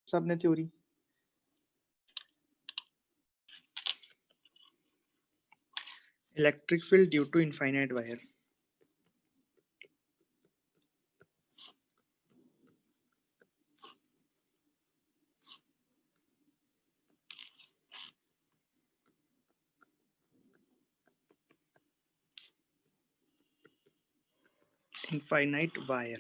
सबने theory. Electric field due to infinite wire. Infinite wire,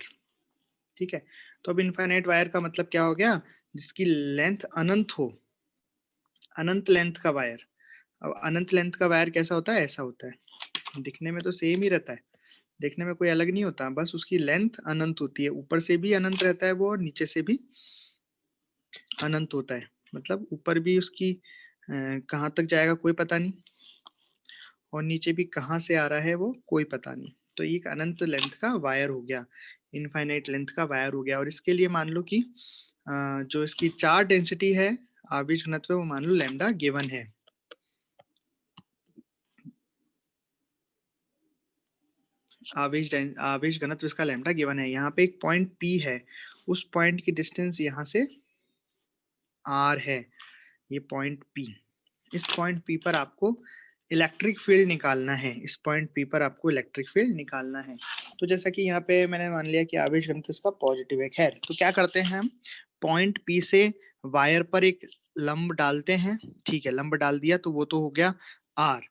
ठीक है। तो अब इनफाइनाइट वायर का मतलब क्या हो गया, जिसकी लेंथ अनंत हो, अनंत लेंथ का वायर। अब अनंत लेंथ का वायर कैसा होता है, ऐसा होता है, दिखने में तो सेम ही रहता है, देखने में कोई अलग नहीं होता, बस उसकी लेंथ अनंत होती है, ऊपर से भी अनंत रहता है वो और नीचे से भी अनंत होता है। मतलब ऊपर भी उसकी कहाँ तक जाएगा कोई पता नहीं, और नीचे भी कहाँ से आ रहा है वो कोई पता नहीं। तो ये एक अनंत लेंथ का वायर हो गया, इनफाइनाइट लेंथ का वायर हो गया। और इसके लिए मान लो कि जो इसकी चार्ज डेंसिटी है, आवेश घनत्व, वो मान लो लैम्डा गिवन है। आवेश घनत्व इसका लैम्डा गिवन है। यहाँ पे एक पॉइंट पी है, उस पॉइंट की डिस्टेंस यहाँ से आर है, ये पॉइंट पी। इस पॉइंट पी पर आपको इलेक्ट्रिक फील्ड निकालना है, इस पॉइंट पी पर आपको इलेक्ट्रिक फील्ड निकालना है। तो जैसा कि यहाँ पे मैंने मान लिया कि आवेश घनत्व इसका पॉजिटिव है। खैर, तो क्या करते हैं हम, पॉइंट पी से वायर पर एक लंब डालते हैं, ठीक है, लंब डाल दिया तो वो तो हो गया आर।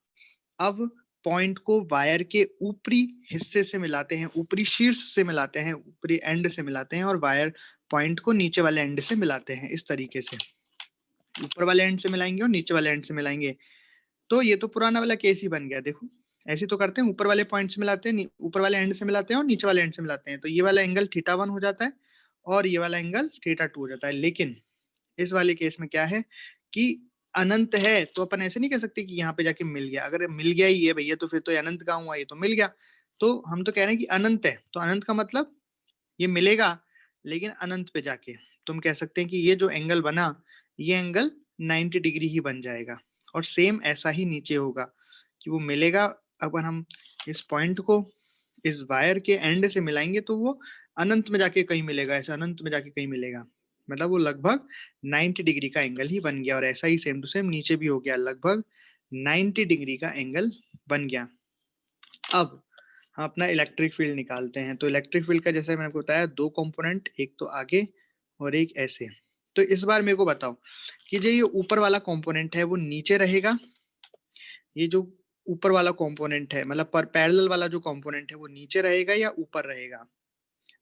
अब पॉइंट को वायर के ऊपरी हिस्से से मिलाते हैं, ऊपरी शीर्ष से मिलाते हैं, ऊपरी एंड से मिलाते हैं, और वायर पॉइंट को नीचे वाले एंड से मिलाते हैं। इस तरीके से ऊपर वाले एंड से मिलाएंगे और नीचे वाले एंड से मिलाएंगे। तो ये तो पुराना वाला केस ही बन गया। देखो, ऐसे तो करते हैं, ऊपर वाले पॉइंट से मिलाते हैं, ऊपर वाले एंड से मिलाते हैं और नीचे वाले एंड से मिलाते हैं। तो ये वाला एंगल θ1 हो जाता है और ये वाला एंगल θ2 हो जाता है। लेकिन इस वाले केस में क्या है कि अनंत है, तो अपन ऐसे नहीं कह सकते कि यहाँ पे जाके मिल गया। अगर मिल गया ही है भैया तो फिर तो ये अनंत कहाँ हुआ, ये तो मिल गया। तो हम तो कह रहे हैं कि अनंत है, तो अनंत का मतलब ये मिलेगा लेकिन अनंत पे जाके। तुम कह सकते हैं कि ये जो एंगल बना, ये एंगल 90 डिग्री ही बन जाएगा। और सेम ऐसा ही नीचे होगा कि वो मिलेगा, अगर हम इस पॉइंट को इस वायर के एंड से मिलाएंगे तो वो अनंत में जाके कहीं मिलेगा, ऐसा अनंत में जाके कहीं मिलेगा। मतलब वो लगभग 90 डिग्री का एंगल ही बन गया। और ऐसा ही सेम टू सेम नीचे भी हो गया, लगभग 90 डिग्री का एंगल बन गया। अब हम अपना इलेक्ट्रिक फील्ड निकालते हैं। तो इलेक्ट्रिक फील्ड का जैसे मैंने आपको बताया, दो कंपोनेंट, एक तो आगे और एक ऐसे। तो इस बार मेरे को बताओ कि जो ये ऊपर वाला कंपोनेंट है वो नीचे रहेगा, ये जो ऊपर वाला कंपोनेंट है मतलब पर पैरेलल वाला जो कंपोनेंट है वो नीचे रहेगा या ऊपर रहेगा।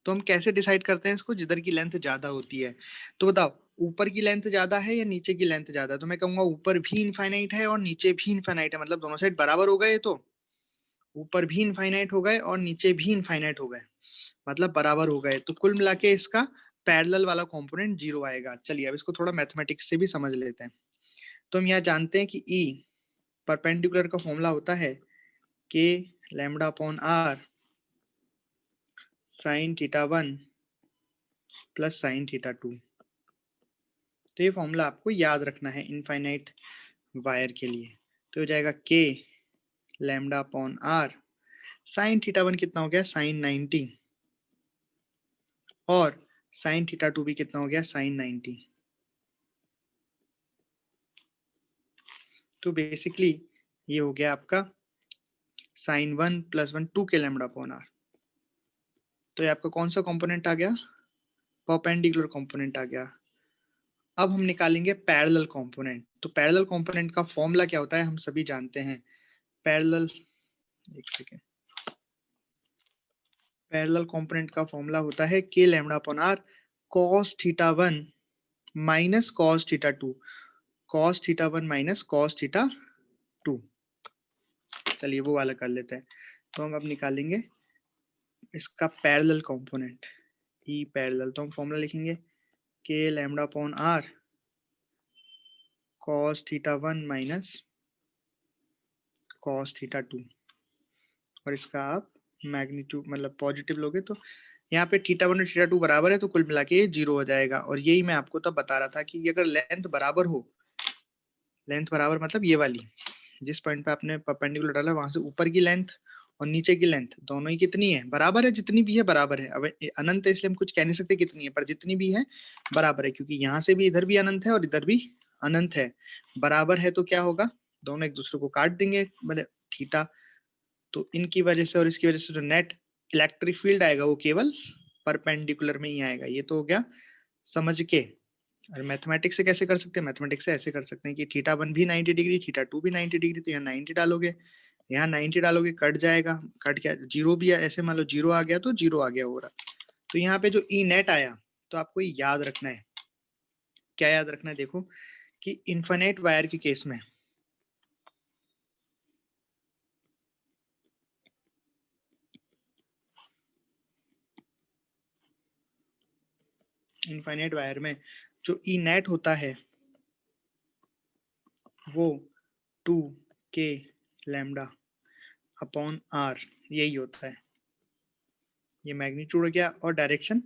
तो हम कैसे डिसाइड करते हैं इसको, जिधर की लेंथ ज्यादा होती है। तो बताओ, ऊपर की लेंथ ज्यादा है या नीचे की लेंथ ज्यादा है। तो मैं कहूंगा ऊपर भी इनफाइनाइट है और नीचे भी इनफाइनाइट है, मतलब दोनों साइड बराबर हो गए। तो ऊपर भी इनफाइनाइट हो गए और नीचे भी इनफाइनाइट हो गए, मतलब बराबर हो गए। तो कुल मिला के इसका पैरेलल वाला कंपोनेंट 0 आएगा। चलिए अब इसको थोड़ा मैथमेटिक्स से भी समझ लेते हैं। तो हम यहाँ जानते हैं कि ई परपेंडिकुलर का फॉर्मूला होता है k lambda upon r sine θ1 plus sine θ2। तो ये फॉर्मूला आपको याद रखना है इनफाइनाइट वायर के लिए। तो हो जाएगा k lambda upon r, sine θ1 कितना हो गया, साइन 90, और साइन θ2 भी कितना हो गया, साइन 90। तो बेसिकली ये हो गया आपका sign 1 plus 1 2 k lambda upon are. तो ये आपका कौन सा कंपोनेंट आ गया, परपेंडिकुलर कंपोनेंट आ गया। अब हम निकालेंगे पैरेलल कंपोनेंट। तो पैरेलल कंपोनेंट का फॉर्मूला क्या होता है हम सभी जानते हैं। पैरेलल, एक सेकेंड, पैरेलल कंपोनेंट का फॉर्मूला होता है k lambda upon r cos θ1 minus cos θ2, cos θ1 minus cos θ2। चलिए वो वाला कर लेते हैं। तो हम अब निकालेंगे इसका पैरेलल कंपोनेंट, ई पैरेलल। तो हम फॉर्मूला लिखेंगे k lambda upon r cos θ1 minus cos θ2, और इसका आप मैग्नीट्यूड मतलब पॉजिटिव लोगे तो यहाँ पे θ1 और θ2 बराबर है, तो कुल मिला के ये 0 हो जाएगा। और यही मैं आपको तब बता रहा था कि अगर लेंथ बराबर हो, लेंथ बराबर मतलब ये वाली जिस पॉइंट पे आपने परपेंडिकुलर डाला वहां से ऊपर की लेंथ और नीचे की लेंथ दोनों ही कितनी है, बराबर है, जितनी भी है बराबर है। अब अनंत है इसलिए हम कुछ कह नहीं सकते कितनी है, पर जितनी भी है बराबर है, क्योंकि यहाँ से भी इधर भी अनंत है और इधर भी अनंत है, बराबर है, तो क्या होगा, दोनों एक दूसरे को काट देंगे मतलब थीटा। तो इनकी वजह से और इसकी वजह से जो नेट इलेक्ट्रिक फील्ड आएगा वो केवल परपेंडिकुलर में ही आएगा। ये तो हो गया समझ के। और मैथमेटिक्स से कैसे कर सकते हैं, मैथमेटिक्स से ऐसे कर सकते हैं कि थीटा 1 भी 90 डिग्री, थीटा 2 भी 90 डिग्री, तो यहाँ 90 डालोगे, यहाँ 90 डालोगे, कट जाएगा, कट गया, जीरो भी है, ऐसे मान लो जीरो आ गया तो जीरो आ गया हो रहा। तो यहाँ पे जो ई नेट आया, तो आपको याद रखना है, क्या याद रखना है, देखो कि इन्फिनिट वायर के केस में इनफाइनाइट वायर में जो ई नेट होता है वो 2k लैम्डा अपॉन आर यही होता है। ये मैग्नीट्यूड हो गया। और डायरेक्शन,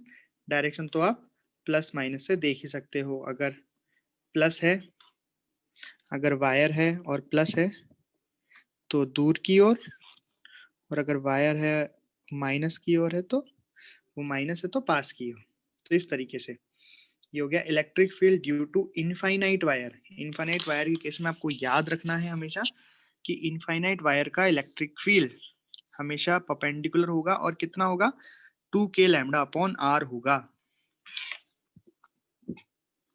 डायरेक्शन तो आप प्लस माइनस से देख ही सकते हो। अगर प्लस है, अगर वायर है और प्लस है तो दूर की ओर, और अगर वायर है माइनस की ओर है तो वो माइनस है तो पास की ओर। तो इस तरीके से ये हो गया electric field due to infinite wire. Infinite wire के केस में आपको याद रखना है हमेशा कि इनफाइनाइट वायर का इलेक्ट्रिक फील्ड हमेशा परपेंडिकुलर होगा और कितना होगा, 2k लैम्डा अपॉन आर होगा।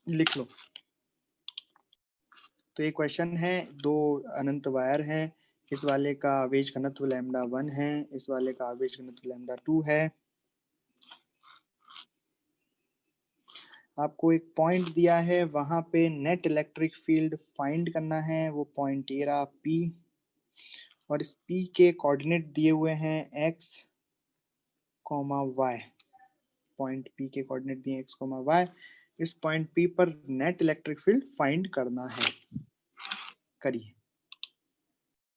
लिख लो। तो ये क्वेश्चन है, दो अनंत वायर हैं, इस वाले का आवेश घनत्व λ1 है, इस वाले का आवेश घनत्व λ2 है। आपको एक पॉइंट दिया है, वहां पे नेट इलेक्ट्रिक फील्ड फाइंड करना है, वो पॉइंट ये रहा P, और इस P के कोऑर्डिनेट दिए हुए हैं x, y। पॉइंट P के कोऑर्डिनेट दिए x, y। इस पॉइंट P पर नेट इलेक्ट्रिक फील्ड फाइंड करना है। करिए।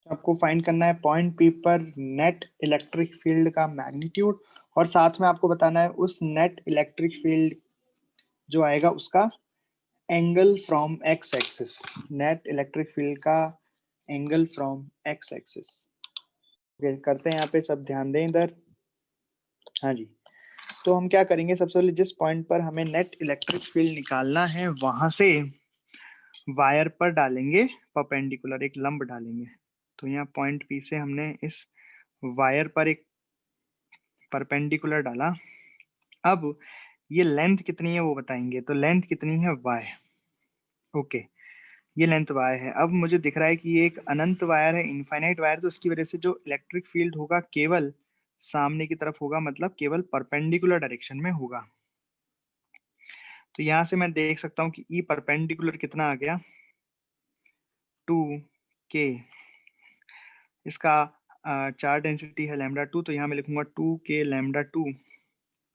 आपको फाइंड करना है पॉइंट P पर नेट इलेक्ट्रिक फील्ड का मैग्नीट्यूड, और साथ में आपको बताना है उस नेट इलेक्ट्रिक फील्ड जो आएगा उसका angle from x axis, net electric field का एंगल फ्रॉम एक्स एक्सिस। करते हैं यहाँ पे, सब ध्यान दें इधर। हाँ जी। तो हम क्या करेंगे, सबसे पहले जिस पॉइंट पर हमें नेट इलेक्ट्रिक फील्ड निकालना है वहां से वायर पर डालेंगे परपेंडिकुलर, एक लंब डालेंगे। तो यहाँ पॉइंट P से हमने इस वायर पर एक परपेंडिकुलर डाला। अब ये लेंथ कितनी है वो बताएंगे, तो लेंथ कितनी है y। ओके, ये लेंथ y है। अब मुझे दिख रहा है कि ये एक अनंत वायर है, इनफाइनाइट वायर, तो इसकी वजह से जो इलेक्ट्रिक फील्ड होगा केवल सामने की तरफ होगा, मतलब केवल परपेंडिकुलर डायरेक्शन में होगा। तो यहाँ से मैं देख सकता हूँ कि ई परपेंडिकुलर कितना आ गया, 2k। इसका चार्ज डेंसिटी है λ2, तो यहाँ मैं लिखूंगा 2k λ2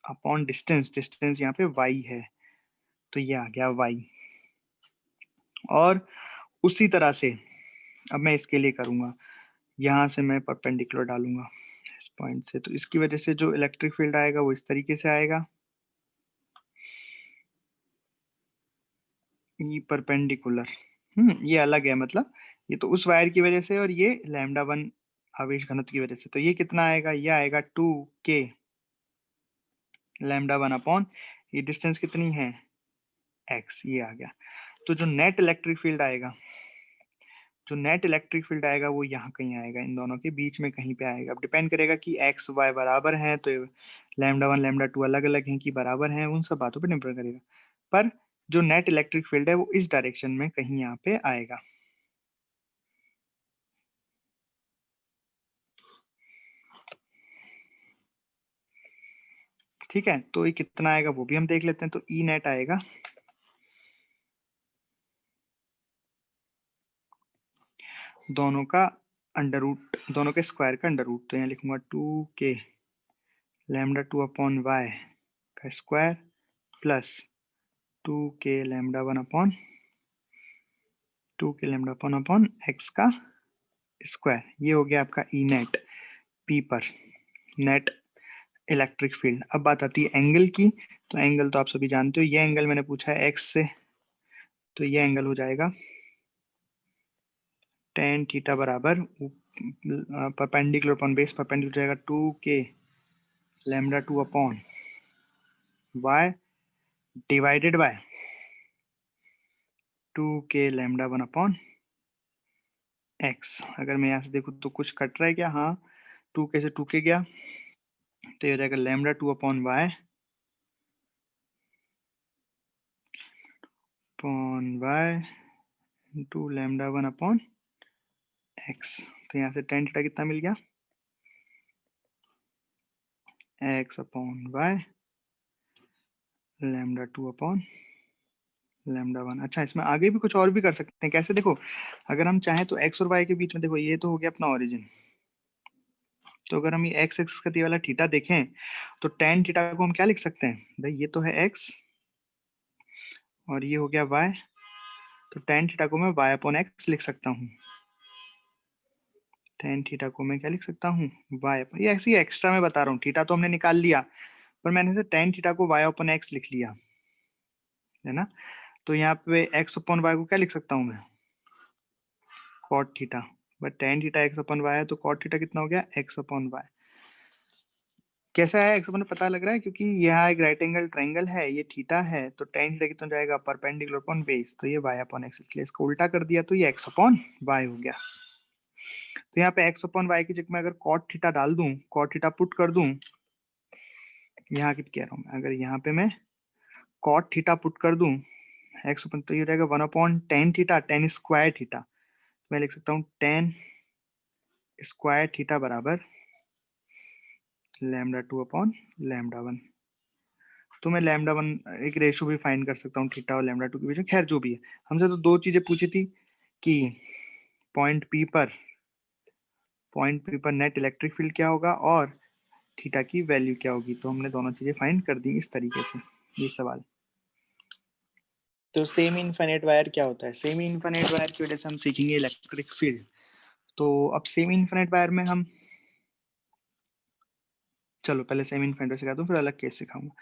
अपॉन डिस्टेंस, डिस्टेंस यहाँ पे y है, तो ये आ गया y। और उसी तरह से अब मैं इसके लिए करूंगा, यहाँ से मैं परपेंडिकुलर डालूंगा इस पॉइंट से, तो इसकी वजह से जो इलेक्ट्रिक फील्ड आएगा वो इस तरीके से आएगा, ये परपेंडिकुलर। ये अलग है, मतलब ये तो उस वायर की वजह से और ये λ1 आवेश घनत्व की वजह से। तो ये कितना आएगा, ये आएगा 2k λ1 अपॉन ये डिस्टेंस कितनी है x, ये आ गया। तो जो नेट इलेक्ट्रिक फील्ड आएगा, जो नेट इलेक्ट्रिक फील्ड आएगा वो यहाँ कहीं आएगा, इन दोनों के बीच में कहीं पे आएगा। अब डिपेंड करेगा कि x y बराबर हैं तो λ1 λ2 अलग अलग हैं कि बराबर हैं, उन सब बातों पे निर्भर करेगा। पर जो नेट इलेक्ट्रिक फील्ड है वो इस डायरेक्शन में कहीं यहाँ पे आएगा। ठीक है, तो ये कितना आएगा वो भी हम देख लेते हैं। तो ई नेट आएगा दोनों का अंडर रूट, दोनों के स्क्वायर का अंडर रूट, तो यहाँ लिखूंगा 2k λ2 अपॉन y का square plus 2k λ1 upon 2k λ1 upon x का स्क्वायर। ये हो गया आपका ई नेट P पर नेट इलेक्ट्रिक फील्ड। अब बात आती है एंगल की, तो एंगल तो आप सभी जानते हो, ये एंगल मैंने पूछा है x से, तो ये एंगल हो जाएगा tan थीटा बराबर परपेंडिकुलर अपॉन बेस परपेंडिकुलर जाएगा 2k lambda 2 upon y divided by 2k lambda 1 upon x। अगर मैं यहाँ से देखूँ तो कुछ कट रहा है क्या? हाँ, 2k से 2k गया तो ये रहेगा lambda 2 upon y into lambda 1 upon x। तो यहाँ से tan थीटा कितना मिल गया? x upon y lambda 2 upon lambda 1। अच्छा, इसमें आगे भी कुछ और भी कर सकते हैं। कैसे? देखो, अगर हम चाहें तो x और y के बीच में, देखो ये तो हो गया अपना ओरिजिन, तो अगर हम ये एक्स एक्स का दिया वाला थीटा देखें तो tan थीटा को हम क्या लिख सकते हैं? भाई ये तो है x और ये हो गया y, तो tan थीटा को मैं y अपॉन x लिख सकता हूँ। tan थीटा को मैं क्या लिख सकता हूँ? y अपॉन, ये ऐसे ही एक्स्ट्रा में बता रहा हूँ, थीटा तो हमने निकाल लिया पर मैंने से tan थीटा को y अपॉन x लिख लिया है ना। तो यहाँ पे x अपॉन y को क्या लिख सकता हूँ मैं? cot theta. But tan theta x upon y है तो cot थीटा कितना हो गया? x upon y। कैसा है x अपॉन पता लग रहा है? क्योंकि यहाँ एक राइट एंगल ट्राइंगल है, ये थीटा है, तो tan थीटा कितना जाएगा? परपेंडिकुलर अपॉन बेस, तो ये y अपॉन x, इसलिए इसको उल्टा कर दिया तो ये x अपॉन y हो गया। तो यहाँ पे x अपॉन y की जगह में अगर cot थीटा डाल दूं, cot थीटा पुट कर दूं, यहाँ की कह रहा हूँ, अगर यहाँ पे मैं cot थीटा पुट कर दूं x अपन, तो ये रहेगा 1 upon tan theta, tan square theta. मैं लिख सकता हूँ tan स्क्वायर थीटा बराबर लैम्डा 2 अपॉन लैम्डा 1। तो मैं लैम्डा 1 एक रेशो भी फाइंड कर सकता हूँ थीटा और लैम्डा 2 के बीच में। खैर जो भी है, हमसे तो दो चीजें पूछी थी कि पॉइंट पी पर नेट इलेक्ट्रिक फील्ड क्या होगा और थीटा की वैल्यू क्या होगी, तो हमने दोनों चीजें फाइंड कर दी इस तरीके से ये सवाल। तो सेमी इनफाइनाइट वायर क्या होता है? सेमी इनफाइनाइट वायर की वजह से हम सीखेंगे इलेक्ट्रिक फील्ड। तो अब सेमी इनफाइनाइट वायर में हम, चलो पहले सेमी इनफाइनाइट सिखा दूं फिर अलग केस सिखाऊंगा।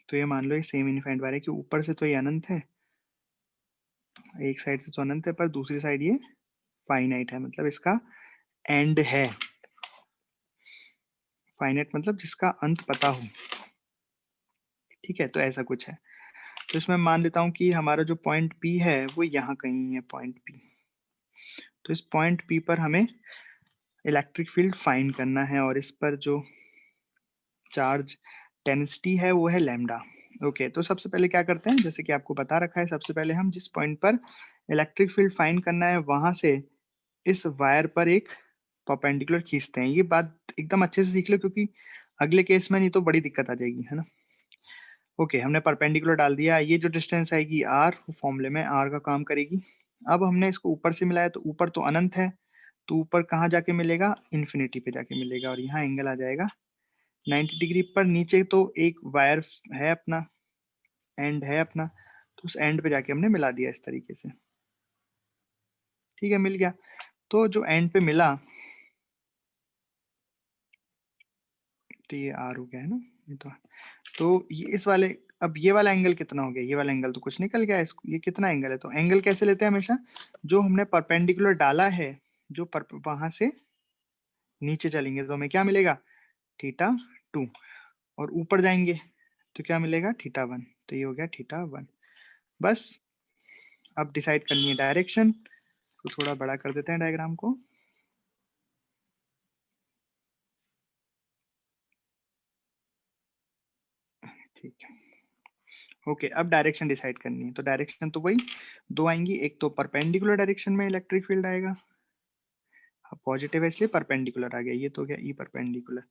तो ये मान लो ये सेमी इनफाइनाइट वायर है कि ऊपर से तो ये अनंत है, एक साइड से तो अनंत है पर दूसरी साइड ये फाइनाइट है, मतलब इसका एंड है। फाइनाइट मतलब जिसका अंत पता हो, ठीक है, तो ऐसा कुछ है। तो इसमें मान लेता हूँ कि हमारा जो पॉइंट P है वो यहाँ कहीं है, पॉइंट P। तो इस पॉइंट P पर हमें इलेक्ट्रिक फील्ड फाइंड करना है और इस पर जो चार्ज डेंसिटी है वो है लैम्डा। ओके, तो सबसे पहले क्या करते हैं, जैसे कि आपको बता रखा है, सबसे पहले हम जिस पॉइंट पर इलेक्ट्रिक फील्ड फाइंड करना है वहां से इस वायर पर एक परपेंडिकुलर खींचते हैं। ये बात एकदम अच्छे से सीख लो क्योंकि अगले केस में नहीं तो बड़ी दिक्कत आ जाएगी, है ना। ओके, हमने परपेंडिकुलर डाल दिया, ये जो डिस्टेंस आएगी आर, फॉर्मूले में आर का काम करेगी। अब हमने इसको ऊपर से मिलाया तो ऊपर तो अनंत है, तो ऊपर कहाँ जाके मिलेगा? इन्फिनिटी पे जाके मिलेगा और यहाँ एंगल आ जाएगा 90 डिग्री पर। नीचे तो एक वायर है अपना, एंड है अपना, तो उस एंड पे जाके हमने मिला दिया इस तरीके से। ठीक है, मिल गया। तो जो एंड पे मिला तो ये आर हो गया है ना, ये तो ये इस वाले, अब ये वाला एंगल कितना हो गया? ये वाला एंगल तो कुछ निकल गया, इसको ये कितना एंगल है? तो एंगल कैसे लेते हैं? हमेशा जो हमने परपेंडिकुलर डाला है, जो वहां से नीचे चलेंगे तो हमें क्या मिलेगा? थीटा 2, और ऊपर जाएंगे तो क्या मिलेगा? थीटा 1। तो ये हो गया थीटा 1। बस अब डिसाइड करनी है डायरेक्शन, तो थोड़ा बड़ा कर देते हैं डायग्राम को। ठीक है, ओके, अब डायरेक्शन डिसाइड करनी है। तो डायरेक्शन तो वही दो आएंगी, एक तो परपेंडिकुलर डायरेक्शन में इलेक्ट्रिक फील्ड आएगा, पॉजिटिव है इसलिए परपेंडिकुलर आ गया, ये तो हो गया ई परपेंडिकुलर।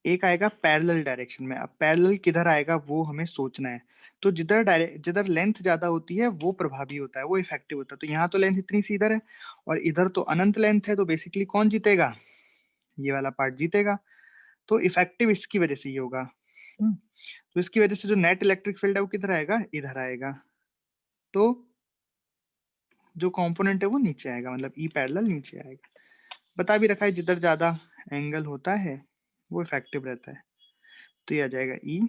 एक आएगा पैरेलल डायरेक्शन में। अब पैरेलल किधर आएगा वो हमें सोचना है। तो जिधर लेंथ ज्यादा होती है वो प्रभावी होता है, वो इफेक्टिव होता है। तो यहाँ तो लेंथ इतनी सी इधर है और इधर तो अनंत लेंथ है, तो बेसिकली कौन जीतेगा? ये वाला पार्ट जीतेगा। तो इफेक्टिव इसकी वजह से ही होगा। तो इसकी वजह से जो नेट इलेक्ट्रिक फील्ड है वो किधर आएगा? इधर आएगा। तो जो कंपोनेंट है वो नीचे आएगा, मतलब ई पैरेलल नीचे आएगा। बता भी रखा है जिधर ज्यादा एंगल होता है वो इफेक्टिव रहता है। तो ये आ जाएगा ई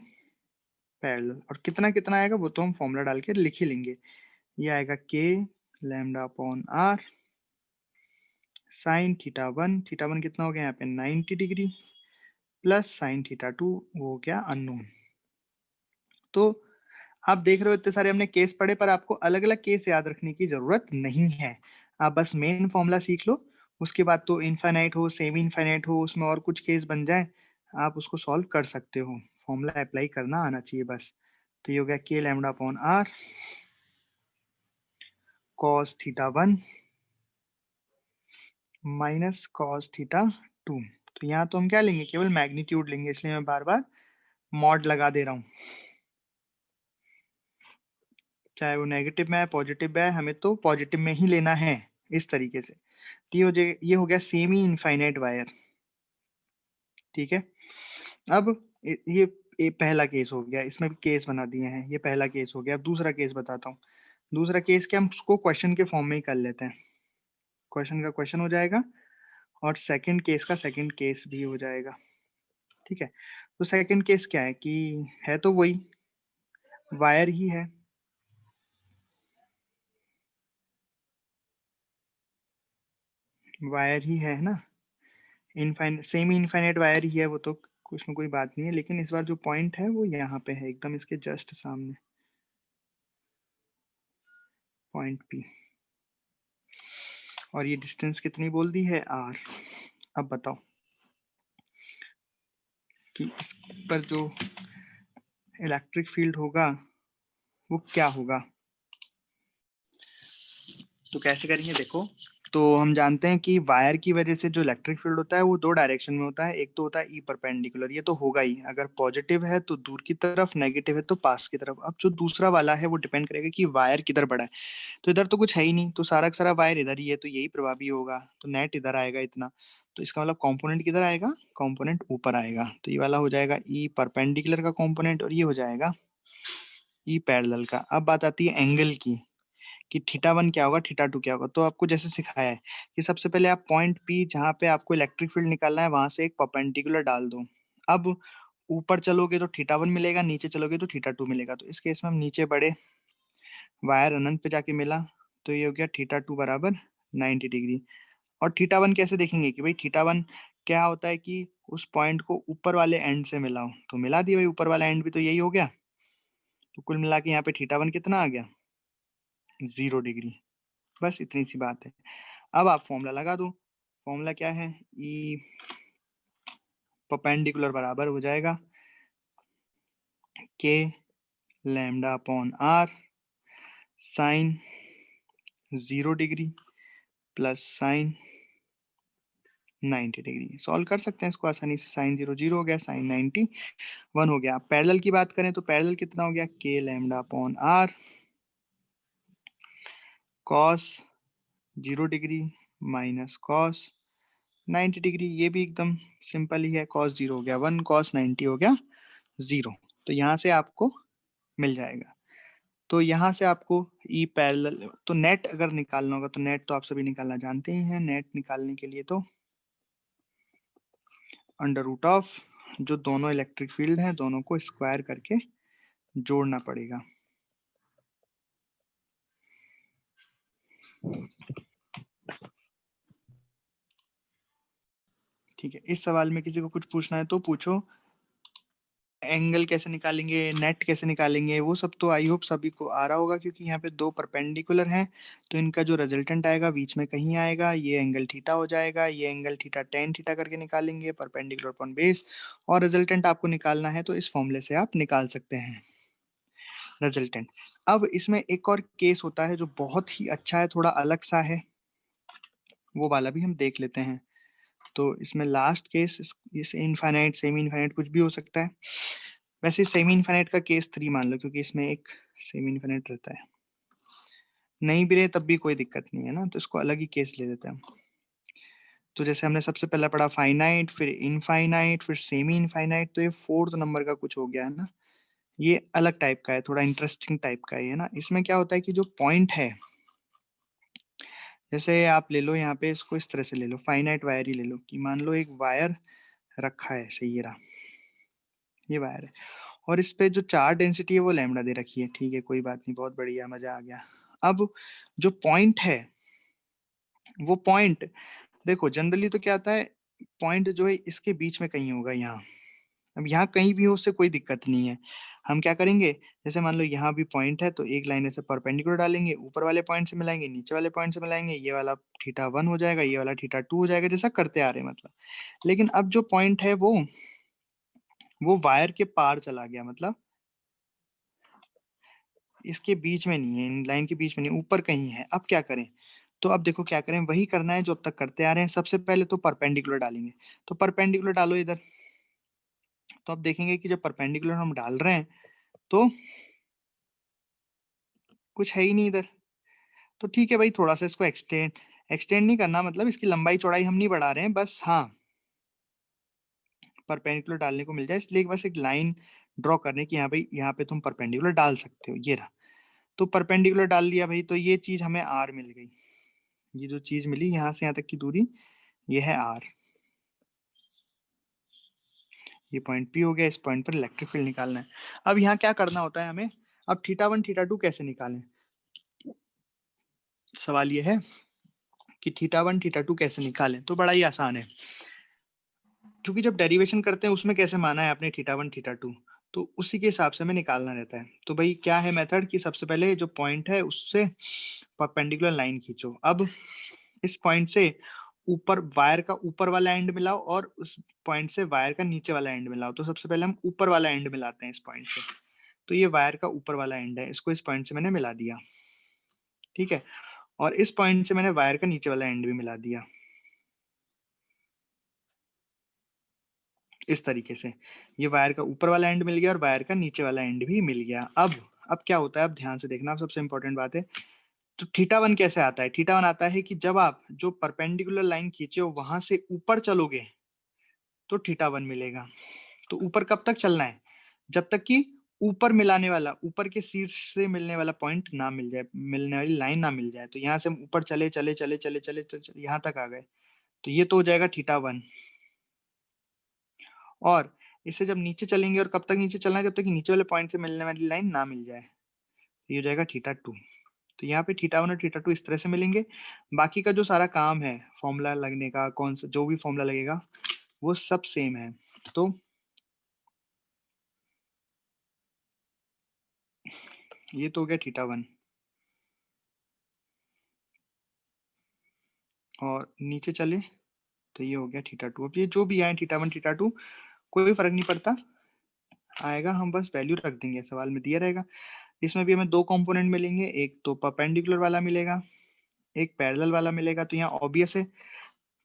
पैरेलल, और कितना कितना आएगा वो तो हम फॉर्मूला डाल के लिख ही लेंगे। ये आएगा k lambda upon r sine theta one कितना हो गया यहाँ पे 90 degree plus sine theta two वो हो गया अननोन। तो आप देख रहे हो इतने सारे हमने केस पढ़े, पर आपको अलग अलग केस याद रखने की जरूरत नहीं है। आप बस मेन फॉर्मूला सीख लो, उसके बाद तो इनफाइनाइट हो सेमी इनफाइनाइट हो उसमें और कुछ केस बन जाए आप उसको सॉल्व कर सकते हो। फॉर्मूला अप्लाई करना आना चाहिए बस। तो ये हो गया k lambda upon r cos theta one minus cos theta two. तो यहाँ तो हम क्या लेंगे, केवल मैग्नीट्यूड लेंगे, इसलिए मैं बार बार मॉड लगा दे रहा हूँ। चाहे वो नेगेटिव में है पॉजिटिव में है, हमें तो पॉजिटिव में ही लेना है इस तरीके से। तो ये हो गया सेमी इनफाइनाइट वायर। ठीक है, अब ये पहला केस हो गया, इसमें भी केस बना दिए हैं, ये पहला केस हो गया। अब दूसरा केस बताता हूँ। दूसरा केस क्या, हम उसको क्वेश्चन के फॉर्म में ही कर लेते हैं। क्वेश्चन का क्वेश्चन हो जाएगा और सेकंड केस का सेकंड केस भी हो जाएगा। ठीक है, तो सेकंड केस क्या है कि है तो वही वायर ही है। वायर ही है ना, सेमी इनफाइनाइट वायर ही है वो, तो कुछ में कोई बात नहीं है। लेकिन इस बार जो पॉइंट है वो यहाँ पे है, एकदम इसके जस्ट सामने पॉइंट पी, और ये डिस्टेंस कितनी बोल दी है आर। अब बताओ कि इस पर जो इलेक्ट्रिक फील्ड होगा वो क्या होगा। तो कैसे करेंगे देखो, तो हम जानते हैं कि वायर की वजह से जो इलेक्ट्रिक फील्ड होता है वो दो डायरेक्शन में होता है। एक तो होता है ई परपेंडिकुलर, ये तो होगा ही, अगर पॉजिटिव है तो दूर की तरफ, नेगेटिव है तो पास की तरफ। अब जो दूसरा वाला है वो डिपेंड करेगा कि वायर किधर बढ़ा है। तो इधर तो कुछ है ही नहीं, तो सारा का सारा वायर इधर ही है, तो यही प्रभावी होगा, तो नेट इधर आएगा इतना। तो इसका मतलब कंपोनेंट किधर आएगा, कंपोनेंट ऊपर आएगा। तो ये वाला हो जाएगा ई परपेंडिकुलर का कंपोनेंट और ये हो जाएगा ई पैरेलल का। अब बात आती है एंगल की कि थीटा वन क्या होगा थीटा टू क्या होगा। तो आपको जैसे सिखाया है कि सबसे पहले आप पॉइंट पी जहाँ पे आपको इलेक्ट्रिक फील्ड निकालना है वहां से एक परपेंडिकुलर डाल दो। अब ऊपर चलोगे तो थीटा वन मिलेगा, नीचे चलोगे तो थीटा टू मिलेगा। तो इस केस में हम नीचे बढ़े, वायर अनंत पे जाके मिला, तो ये हो गया थीटा टू बराबर 90 डिग्री। और थीटा वन कैसे देखेंगे कि भाई थीटा वन क्या होता है कि उस पॉइंट को ऊपर वाले एंड से मिलाओ, तो मिला दिया भाई, ऊपर वाला एंड भी तो यही हो गया। तो कुल मिला के यहाँ पे थीटा वन कितना आ गया 0 डिग्री। बस इतनी सी बात है। अब आप फॉर्मूला लगा दो। फॉर्मूला क्या है, ई परपेंडिकुलर बराबर हो जाएगा k lambda upon r sine 0 degree plus sine 90 degree. Solve कर सकते हैं इसको आसानी से। साइन 0 0 हो गया, साइन 90 1 हो गया। पैरेलल की बात करें तो पैरेलल कितना हो गया, k lambda upon r cos 0 degree minus cos 90 degree. ये भी एकदम सिंपल ही है, कॉस 0 हो गया 1, कॉस 90 हो गया 0। तो यहाँ से आपको मिल जाएगा। तो यहाँ से आपको ई पैरेलल, तो नेट अगर निकालना होगा तो नेट तो आप सभी निकालना जानते ही हैं। नेट निकालने के लिए तो अंडर रूट ऑफ जो दोनों इलेक्ट्रिक फील्ड हैं दोनों को स्क्वायर करके जोड़ना पड़ेगा। ठीक है, इस सवाल में किसी को कुछ पूछना है तो पूछो। एंगल कैसे निकालेंगे, नेट कैसे निकालेंगे, वो सब तो आई होप सभी को आ रहा होगा, क्योंकि यहाँ पे दो परपेंडिकुलर हैं तो इनका जो रिजल्टेंट आएगा बीच में कहीं आएगा, ये एंगल थीटा हो जाएगा, ये एंगल थीटा टेन थीटा करके निकालेंगे परपेंडिकुलर अपॉन बेस, और रिजल्टेंट आपको निकालना है तो इस फॉर्मूले से आप निकाल सकते हैं रिजल्टेंट। अब इसमें एक और केस होता है जो बहुत ही अच्छा है, थोड़ा अलग सा है, वो वाला भी हम देख लेते हैं। तो इसमें लास्ट केस इस इनफाइनाइट सेमी इनफाइनाइट कुछ भी हो सकता है। वैसे सेमी इनफाइनाइट का केस 3 मान लो, क्योंकि इसमें एक सेमी इनफाइनाइट रहता है। नहीं भी रहे तब भी कोई दिक्कत नहीं है ना, तो इसको अलग ही केस ले लेते हैं। तो जैसे हमने सबसे पहला पढ़ा फाइनाइट, फिर इनफाइनाइट, फिर सेमी इनफाइनाइट, तो ये 4th नंबर का कुछ हो गया है ना। ये अलग टाइप का है, थोड़ा इंटरेस्टिंग टाइप का है ना। इसमें क्या होता है कि जो पॉइंट है, जैसे आप ले लो यहाँ पे, इसको इस तरह से ले लो, फाइनाइट वायर ही ले लो, कि मान लो एक वायर रखा है, सही ये रहा, ये वायर है, और इस पे जो चार्ज डेंसिटी है वो लैम्डा दे रखी है। ठीक है, कोई बात नहीं, बहुत बढ़िया, मजा आ गया। अब जो पॉइंट है वो पॉइंट देखो जनरली तो क्या आता है, पॉइंट जो है इसके बीच में कहीं होगा यहाँ। अब यहाँ कहीं भी हो उससे कोई दिक्कत नहीं है। हम क्या करेंगे, जैसे मान लो यहाँ भी पॉइंट है तो एक लाइन ऐसे परपेंडिकुलर डालेंगे, ऊपर वाले पॉइंट से मिलाएंगे, नीचे वाले पॉइंट से मिलाएंगे, ये वाला θ1 हो जाएगा, ये वाला θ2 हो जाएगा, जैसा करते आ रहे हैं मतलब। लेकिन अब जो पॉइंट है वो वायर के पार चला गया, मतलब इसके बीच में नहीं है, इन लाइन के बीच में नहीं, ऊपर कहीं है। अब क्या करें, तो अब देखो क्या करें, वही करना है जो अब तक करते आ रहे हैं। सबसे पहले तो परपेंडिकुलर डालेंगे, तो परपेंडिकुलर डालो इधर। तो अब देखेंगे कि जब परपेंडिकुलर हम डाल रहे हैं तो कुछ है ही नहीं इधर। तो ठीक है भाई, थोड़ा सा इसको एक्सटेंड नहीं करना, मतलब इसकी लंबाई चौड़ाई हम नहीं बढ़ा रहे हैं, बस हाँ परपेंडिकुलर डालने को मिल जाए, इसलिए बस एक लाइन ड्रॉ करने की, यहाँ भाई यहाँ पे तुम परपेंडिकुलर डाल सकते हो, ये रहा। तो परपेंडिकुलर डाल दिया भाई, तो ये चीज हमें आर मिल गई। ये जो चीज मिली यहाँ से यहाँ तक की दूरी, ये है आर। ये पॉइंट पी हो गया, इस पॉइंट पर इलेक्ट्रिक फील्ड निकालना है। अब यहाँ क्या करना होता है हमें, अब θ1 θ2 कैसे निकालें, सवाल ये है कि θ1 θ2 कैसे निकालें। तो बड़ा ही आसान है, क्योंकि जब डेरिवेशन करते हैं उसमें कैसे माना है आपने θ1 θ2, तो उसी के हिसाब से हमें निकालना रहता है। तो भाई क्या है मेथड, कि सबसे पहले जो पॉइंट है उससे परपेंडिकुलर लाइन खींचो। अब इस पॉइंट से ऊपर वायर का ऊपर वाला एंड मिलाओ, और उस पॉइंट से वायर का नीचे वाला एंड मिलाओ। तो सबसे पहले हम ऊपर वाला एंड मिलाते हैं इस पॉइंट से। तो ये वायर का ऊपर वाला एंड है, इसको इस पॉइंट से मैंने मिला दिया, ठीक है। और इस पॉइंट से मैंने वायर का नीचे वाला एंड भी मिला दिया, इस तरीके से। ये वायर का ऊपर वाला एंड मिल गया और वायर का नीचे वाला एंड भी मिल गया। अब क्या होता है, अब ध्यान से देखना, अब सबसे इंपॉर्टेंट बात है। तो θ1 कैसे आता है, θ1 आता है कि जब आप जो परपेंडिकुलर लाइन खींचे हो वहां से ऊपर चलोगे तो θ1 मिलेगा। तो ऊपर कब तक चलना है, जब तक कि ऊपर मिलाने वाला, ऊपर के शीर्ष से मिलने वाला पॉइंट ना मिल जाए, मिलने वाली लाइन ना मिल जाए। तो यहाँ से हम ऊपर चले चले चले चले चले चले यहाँ तक आ गए, तो ये तो हो जाएगा θ1। और इससे जब नीचे चलेंगे, और कब तक नीचे चलना है, जब तक कि नीचे वाले पॉइंट से मिलने वाली लाइन ना मिल जाए, तो ये हो जाएगा θ2। तो यहाँ पे θ1 और θ2 इस तरह से मिलेंगे। बाकी का जो सारा काम है फॉर्मूला लगने का, कौन सा जो भी फॉर्मूला लगेगा वो सब सेम है। तो ये तो हो गया θ1, और नीचे चले तो ये हो गया θ2। अब ये जो भी आए θ1 θ2 कोई फर्क नहीं पड़ता, आएगा हम बस वैल्यू रख देंगे, सवाल में दिया रहेगा। इसमें भी हमें दो कंपोनेंट मिलेंगे, एक तो परपेंडिकुलर वाला मिलेगा, एक पैरेलल वाला मिलेगा। तो यहाँ ऑब्वियस है,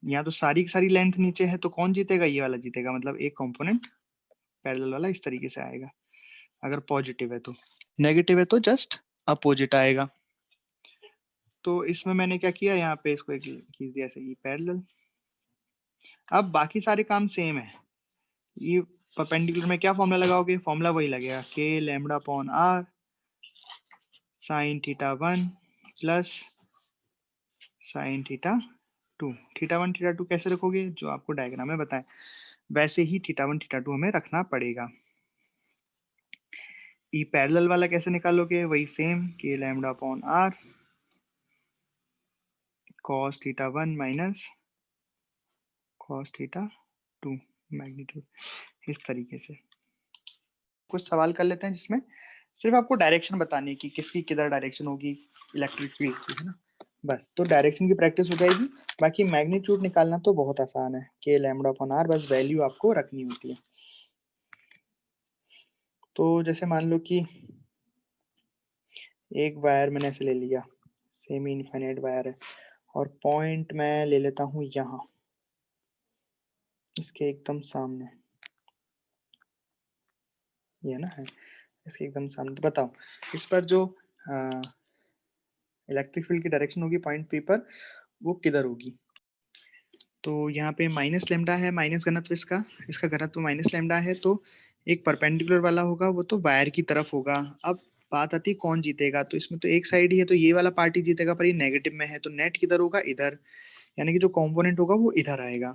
यहाँ तो सारी की सारी लेंथ नीचे है, तो कौन जीतेगा, ये वाला जीतेगा, मतलब एक कंपोनेंट पैरेलल वाला इस तरीके से आएगा अगर पॉजिटिव है। तो नेगेटिव है तो जस्ट अपोजिट आएगा। तो इसमें मैंने क्या किया, यहाँ पे इसको एक खींच दिया ऐसे, ये पैरेलल। अब बाकी सारे काम सेम है। ये परपेंडिकुलर में क्या फॉर्मूला लगाओगे, फॉर्मूला वही लगेगा, k lambda upon r sine θ1 plus sine θ2। θ1 θ2 कैसे रखोगे, जो आपको डायग्राम में बताएं वैसे ही θ1 θ2 हमें रखना पड़ेगा। ई पैरेलल वाला कैसे निकालोगे, वही same, k lambda upon r cos θ1 minus cos θ2 magnitude, इस तरीके से। कुछ सवाल कर लेते हैं जिसमें सिर्फ आपको डायरेक्शन बतानी है कि किसकी किधर डायरेक्शन होगी इलेक्ट्रिक फील्ड की, है ना। बस तो डायरेक्शन की प्रैक्टिस हो जाएगी। बाकी मैग्नीट्यूड निकालना तो बहुत आसान है, k लैम्डा अपॉन r, बस वैल्यू आपको रखनी होती है। तो जैसे मान लो कि एक वायर मैंने ऐसे ले लिया, सेमी इनफाइनाइट वायर है, और पॉइंट मैं ले लेता हूँ यहाँ, इसके एकदम सामने, ये ना है, इसके एकदम सामने। तो बताओ इस पर जो इलेक्ट्रिक फील्ड की डायरेक्शन होगी पॉइंट पी पर, वो किधर होगी। तो यहाँ पे माइनस लेमडा है, माइनस घनत्व इसका, इसका घनत्व माइनस लेमडा है। तो एक परपेंडिकुलर वाला होगा वो तो वायर की तरफ होगा। अब बात आती है कौन जीतेगा, तो इसमें तो एक साइड ही है, तो ये वाला पार्टी जीतेगा, पर ये नेगेटिव में है, तो नेट किधर होगा, इधर, यानी कि जो कंपोनेंट होगा वो इधर आएगा।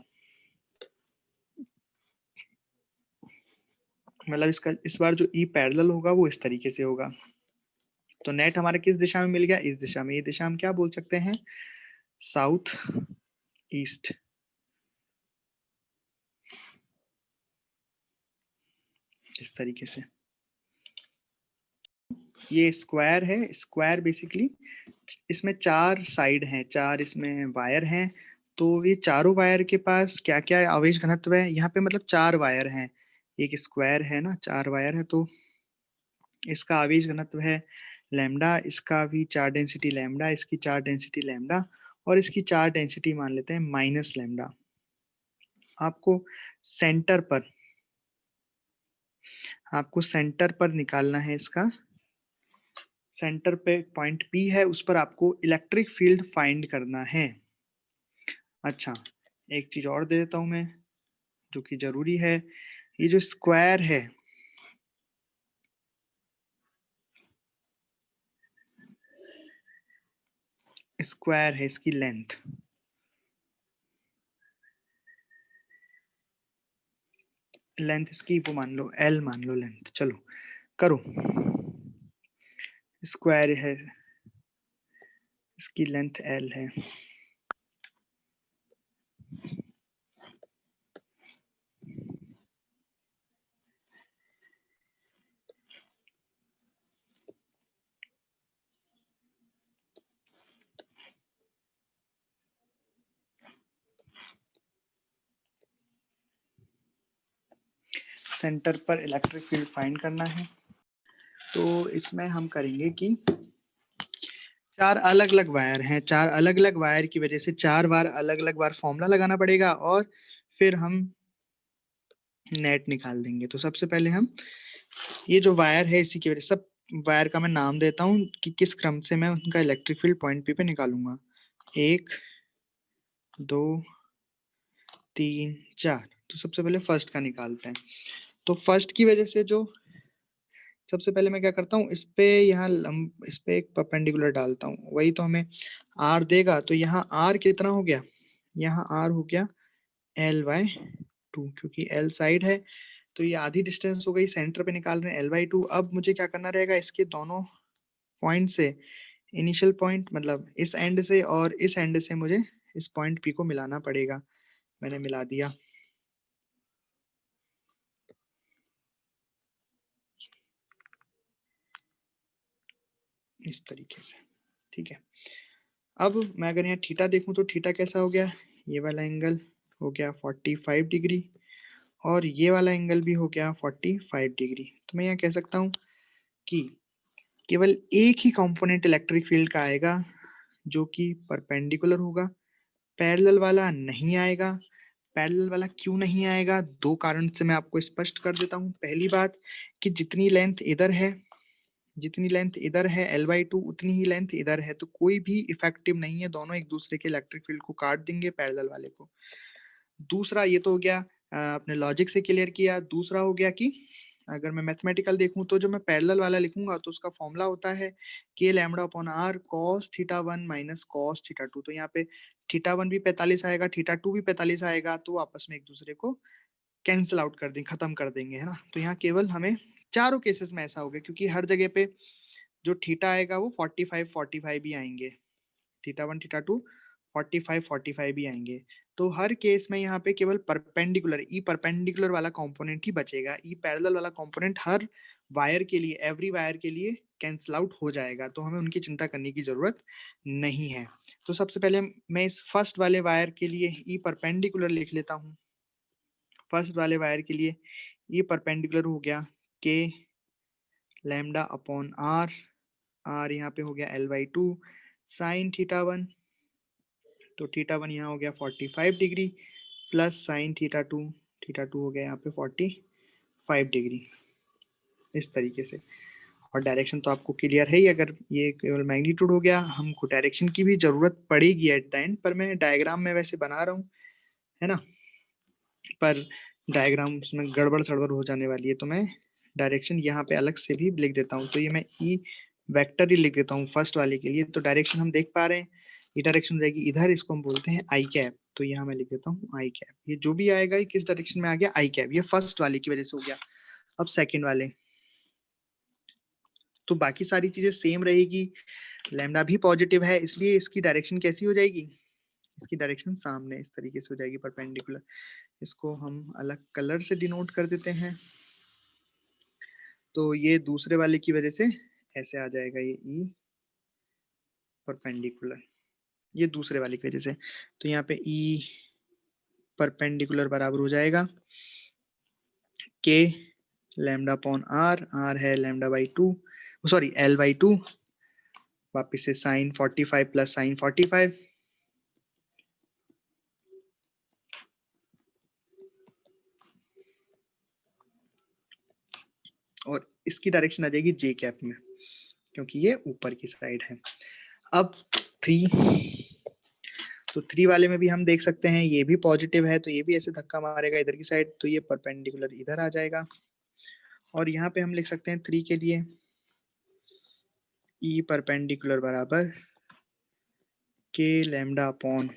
मतलब इसका इस बार जो ई पैरेलल होगा वो इस तरीके से होगा। तो नेट हमारा किस दिशा में मिल गया, इस दिशा में। ये दिशा हम क्या बोल सकते हैं, साउथ ईस्ट। इस तरीके से। ये स्क्वायर है, स्क्वायर बेसिकली इसमें 4 साइड हैं, 4 इसमें वायर हैं। तो ये चारों वायर के पास क्या-क्या आवेश घनत्व है? यहाँ पे मतलब 4 वायर हैं। एक स्क्वायर है ना, 4 वायर है, तो इसका आवेश घनत्व है लैम्डा, इसका भी 4 डेंसिटी लैम्डा, इसकी 4 डेंसिटी लैम्डा और इसकी 4 डेंसिटी मान लेते हैं माइनस लैम्डा। सेंटर पर आपको सेंटर पर निकालना है इसका। सेंटर पे पॉइंट पी है, उस पर आपको इलेक्ट्रिक फील्ड फाइंड करना है। अच्छा, एक चीज और दे देता हूं मैं जो कि जरूरी है। ये जो स्क्वायर है, स्क्वायर है, इसकी लेंथ इसकी वो मान लो एल मान लो लेंथ। चलो करो। स्क्वायर है, इसकी लेंथ एल है। सेंटर पर इलेक्ट्रिक फील्ड फाइंड करना है। तो इसमें हम करेंगे कि 4 अलग-अलग वायर हैं, 4 अलग-अलग वायर की वजह से 4 बार अलग-अलग बार फॉर्मूला लगाना पड़ेगा और फिर हम नेट निकाल देंगे। तो सबसे पहले हम ये जो वायर है इसी की वजह सब वायर का मैं नाम देता हूँ कि किस क्रम से मैं उनका इलेक्ट्रिक फील्ड पॉइंट पी पे निकालूंगा। 1, 2, 3, 4। तो सबसे पहले फर्स्ट का निकालते हैं। तो फर्स्ट की वजह से जो सबसे पहले मैं क्या करता हूँ, इस पे एक परपेंडिकुलर डालता हूँ, वही तो हमें आर देगा। तो यहाँ आर कितना हो गया, यहाँ आर हो गया L/2, क्योंकि L साइड है तो ये आधी डिस्टेंस हो गई। सेंटर पे निकाल रहे हैं L/2। अब मुझे क्या करना रहेगा, इसके दोनों पॉइंट से इनिशियल पॉइंट मतलब इस एंड से और इस एंड से मुझे इस पॉइंट P को मिलाना पड़ेगा। मैंने मिला दिया। इस तरीके से, ठीक है। अब मैं अगर यहाँ थीटा देखूं तो थीटा कैसा हो गया, ये वाला एंगल हो गया 45 डिग्री और ये वाला एंगल भी हो गया 45 डिग्री। तो मैं यहाँ कह सकता हूँ कि केवल एक ही कंपोनेंट इलेक्ट्रिक फील्ड का आएगा जो कि परपेंडिकुलर होगा, पैरेलल वाला नहीं आएगा। पैरेलल वाला क्यों नहीं आएगा, 2 कारण से मैं आपको स्पष्ट कर देता हूँ। पहली बात कि जितनी लेंथ इधर है L/2 उतनी ही लेंथ इधर है, तो कोई भी इफेक्टिव नहीं है, दोनों एक दूसरे के इलेक्ट्रिक फील्ड को काट देंगे पैरेलल वाले को। दूसरा ये तो हो गया अपने लॉजिक से क्लियर किया। दूसरा हो गया कि अगर मैं मैथमेटिकल देखूं तो जो मैं पैरेलल वाला लिखूंगा तो उसका फॉर्मूला होता है k lambda upon r cos θ1 minus cos θ2। तो यहाँ पे θ1 भी 45 आएगा, θ2 भी 45 आएगा, तो आपस में एक दूसरे को कैंसिल आउट कर देंगे, खत्म कर देंगे, है ना। तो यहाँ केवल हमें चारों केसेस में ऐसा हो गया, क्योंकि हर जगह पे जो थीटा आएगा वो 45 भी आएंगे, θ1 θ2 45 भी आएंगे। तो हर केस में यहाँ पे केवल परपेंडिकुलर ई परपेंडिकुलर वाला कंपोनेंट ही बचेगा। ई पैरेलल वाला कंपोनेंट हर वायर के लिए, एवरी वायर के लिए कैंसिल आउट हो जाएगा, तो हमें उनकी चिंता करने की जरूरत नहीं है। तो सबसे पहले मैं इस फर्स्ट वाले वायर के लिए ई परपेंडिकुलर लिख लेता हूँ। फर्स्ट वाले वायर के लिए ई परपेंडिकुलर हो गया k लैम्डा अपॉन r यहाँ पे हो गया L/2 साइन θ1। तो θ1 यहाँ हो गया 45 डिग्री प्लस साइन θ2 हो गया यहाँ पे 45 डिग्री, इस तरीके से। और डायरेक्शन तो आपको क्लियर है ही, अगर ये केवल मैग्नीट्यूड हो गया, हमको डायरेक्शन की भी जरूरत पड़ेगी एट द एंड, पर मैं डायग्राम में वैसे बना रहा हूँ, है ना। पर डायग्राम में गड़बड़ सड़बड़ हो जाने वाली है, तो मैं डायरेक्शन यहाँ पे अलग से भी लिख देता हूँ। तो ये मैं ई वेक्टर ही लिख देता हूँ फर्स्ट वाले के लिए। तो डायरेक्शन हम देख पा रहे हैं, ये डायरेक्शन रहेगी इधर, इसको हम बोलते हैं आई कैप। तो यहाँ मैं लिख देता हूँ आई कैप। ये जो भी आएगा ये किस डायरेक्शन में आ गया, आई कैप। ये फर्स्ट वाले की वजह से हो गया। अब सेकेंड वाले, तो बाकी सारी चीजें सेम रहेगी। लैम्डा भी पॉजिटिव है, इसलिए इसकी डायरेक्शन कैसी हो जाएगी, इसकी डायरेक्शन सामने इस तरीके से हो जाएगी, परपेंडिकुलर। इसको हम अलग कलर से डिनोट कर देते हैं। तो ये दूसरे वाले की वजह से ऐसे आ जाएगा ये ई परपेंडिकुलर, ये दूसरे वाले की वजह से। तो यहाँ पे ई परपेंडिकुलर बराबर हो जाएगा k lambda upon r, are है lambda by 2, sorry L by 2, वापिस से साइन 45 प्लस साइन 45, और इसकी डायरेक्शन आ जाएगी जे कैप में, क्योंकि ये ऊपर की साइड है। अब 3, तो 3 वाले में भी हम देख सकते हैं ये भी पॉजिटिव है, तो ये भी ऐसे धक्का मारेगा इधर की साइड, तो ये परपेंडिकुलर इधर आ जाएगा। और यहाँ पे हम लिख सकते हैं 3 के लिए ई परपेंडिकुलर बराबर के लैम्डा अपॉन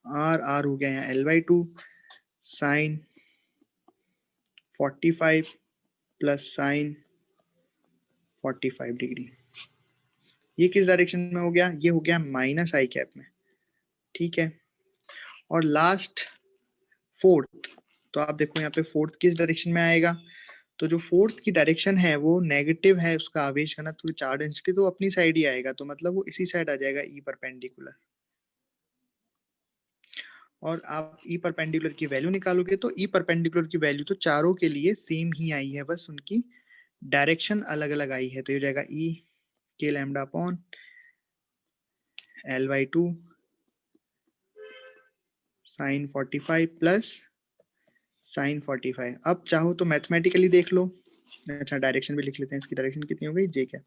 आर, आर हो गया यहाँ l by 2 sine 45 plus sine 45 degree. ये किस डायरेक्शन में हो गया? ये हो गया माइनस आई कैप में, ठीक है। और लास्ट फोर्थ, तो आप देखो यहाँ पे फोर्थ किस डायरेक्शन में आएगा, तो जो फोर्थ की डायरेक्शन है वो नेगेटिव है, उसका आवेश घनत्व चार्ज डेंसिटी, तो अपनी साइड ही आएगा, तो मतलब वो इसी साइड आ जाएगा ई परपेंडिकुलर। और आप ई परपेंडिकुलर की वैल्यू निकालोगे तो ई परपेंडिकुलर की वैल्यू तो चारों के लिए सेम ही आई है, बस उनकी डायरेक्शन अलग अलग आई है। तो ये हो जाएगा E k lambda upon l by 2 sine 45 plus sine 45। अब चाहो तो मैथमेटिकली देख लो, अच्छा डायरेक्शन भी लिख लेते हैं, इसकी डायरेक्शन कितनी हो गई जे क्या।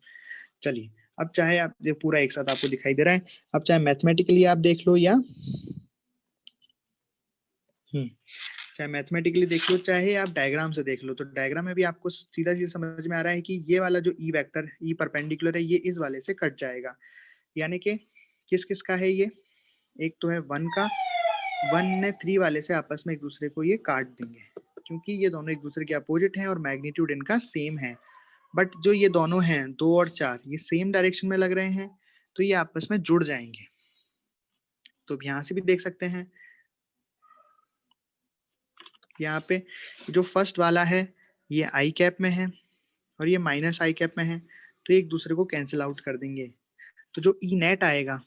चलिए अब चाहे आप ये पूरा एक साथ आपको दिखाई दे रहा है, अब चाहे मैथमेटिकली आप देख लो या चाहे मैथमेटिकली देख लो, चाहे आप डायग्राम से देख लो, तो डायग्राम में भी आपको सीधा सीधा समझ में आ रहा है कि ये वाला जो ई वेक्टर ई परपेंडिकुलर है ये इस वाले से कट जाएगा, यानी कि किस किस का है ये, एक तो है 1 का, 1 ने 3 वाले से आपस में एक दूसरे को ये काट देंगे, क्योंकि ये दोनों एक दूसरे के अपोजिट हैं और मैग्नीट्यूड इनका सेम है। बट जो ये दोनों हैं 2 और 4 ये सेम डायरेक्शन में लग रहे हैं, तो ये आपस में जुड़ जाएंगे। तो यहाँ से भी देख सकते हैं, यहाँ पे जो फर्स्ट वाला है ये आई कैप में है और ये माइनस आई कैप में है, तो एक दूसरे को कैंसिल आउट कर देंगे। तो जो ई नेट आएगा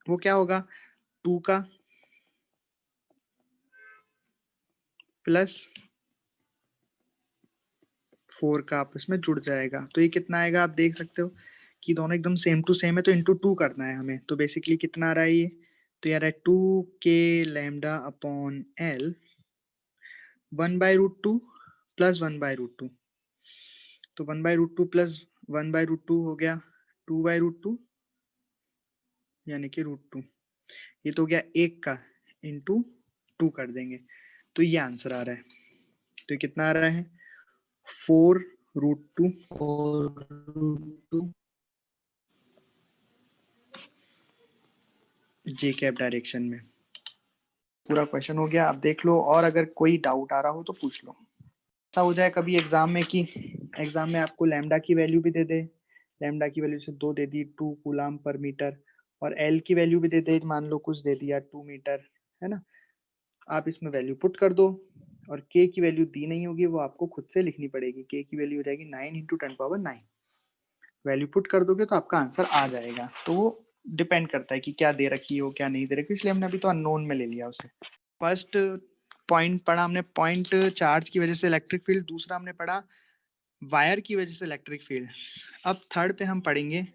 वो क्या होगा, 2 का प्लस 4 का आपस में जुड़ जाएगा। तो ये कितना आएगा, आप देख सकते हो कि दोनों एकदम सेम टू सेम है, तो इंटू 2 करना है हमें। तो बेसिकली कितना आ रहा है ये, तो यार है 2 k lambda upon L 1/√2 plus 1/√2, तो 1/√2 प्लस 1/√2 हो गया 2/√2, यानी कि √2। ये तो हो गया 1 का इंटू 2 कर देंगे, तो ये आंसर आ रहा है। तो ये कितना आ रहा है 4√2 जे कैप डायरेक्शन में। पूरा क्वेश्चन हो गया, अब देख लो, और अगर कोई डाउट आ रहा हो तो पूछ लो। ऐसा हो जाए कभी एग्जाम में कि एग्जाम में आपको लैम्डा की वैल्यू भी दे दे, लैम्डा की वैल्यू से 2 दे दी 2 कूलाम पर मीटर, और एल की वैल्यू भी दे दे, मान लो कुछ दे दिया 2 मीटर, है ना। आप इसमें वैल्यू पुट कर दो, और के की वैल्यू दी नहीं होगी, वो आपको खुद से लिखनी पड़ेगी। के की वैल्यू हो जाएगी 9 × 10⁹। वैल्यू पुट कर दोगे तो आपका आंसर आ जाएगा। तो वो डिपेंड करता है कि क्या दे रखी हो क्या नहीं दे रखी, इसलिए हमने अभी तो अननोन में ले लिया उसे। फर्स्ट पॉइंट पढ़ा हमने पॉइंट चार्ज की वजह से इलेक्ट्रिक फील्ड, दूसरा हमने पढ़ा वायर की वजह से इलेक्ट्रिक फील्ड। अब थर्ड पे हम पढ़ेंगे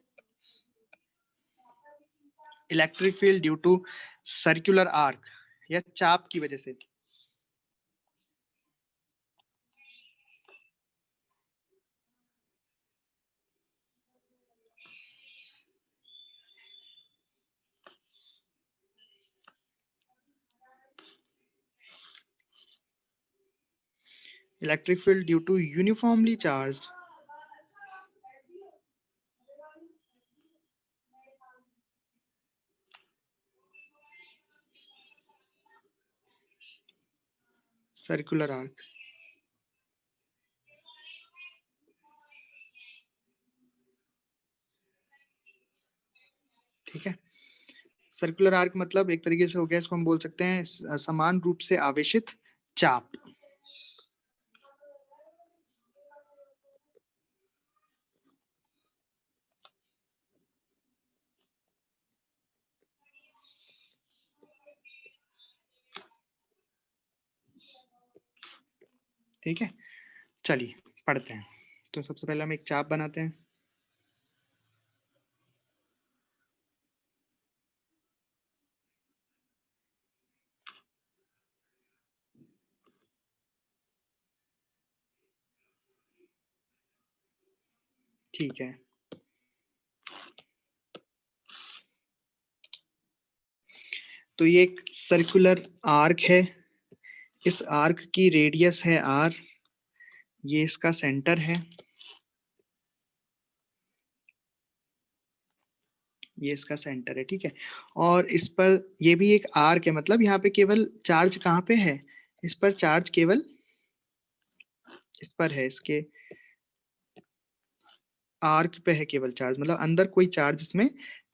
electric field due to circular arc, या चाप की वजह से। Electric field due to uniformly charged circular arc. ठीक है, सर्कुलर आर्क मतलब एक तरीके से हो गया, इसको हम बोल सकते हैं समान रूप से आवेशित चाप। ठीक है, चलिए पढ़ते हैं। तो सबसे पहले हम एक चाप बनाते हैं। ठीक है, तो ये एक सर्कुलर आर्क है। इस आर्क की रेडियस है r, ये इसका सेंटर है, ये इसका सेंटर है। ठीक है, और इस पर ये भी एक आर्क है, मतलब यहाँ पे केवल चार्ज कहाँ पे है, इस पर चार्ज केवल इस पर है, इसके आर्क पे है केवल चार्ज, मतलब अंदर कोई चार्ज इसमें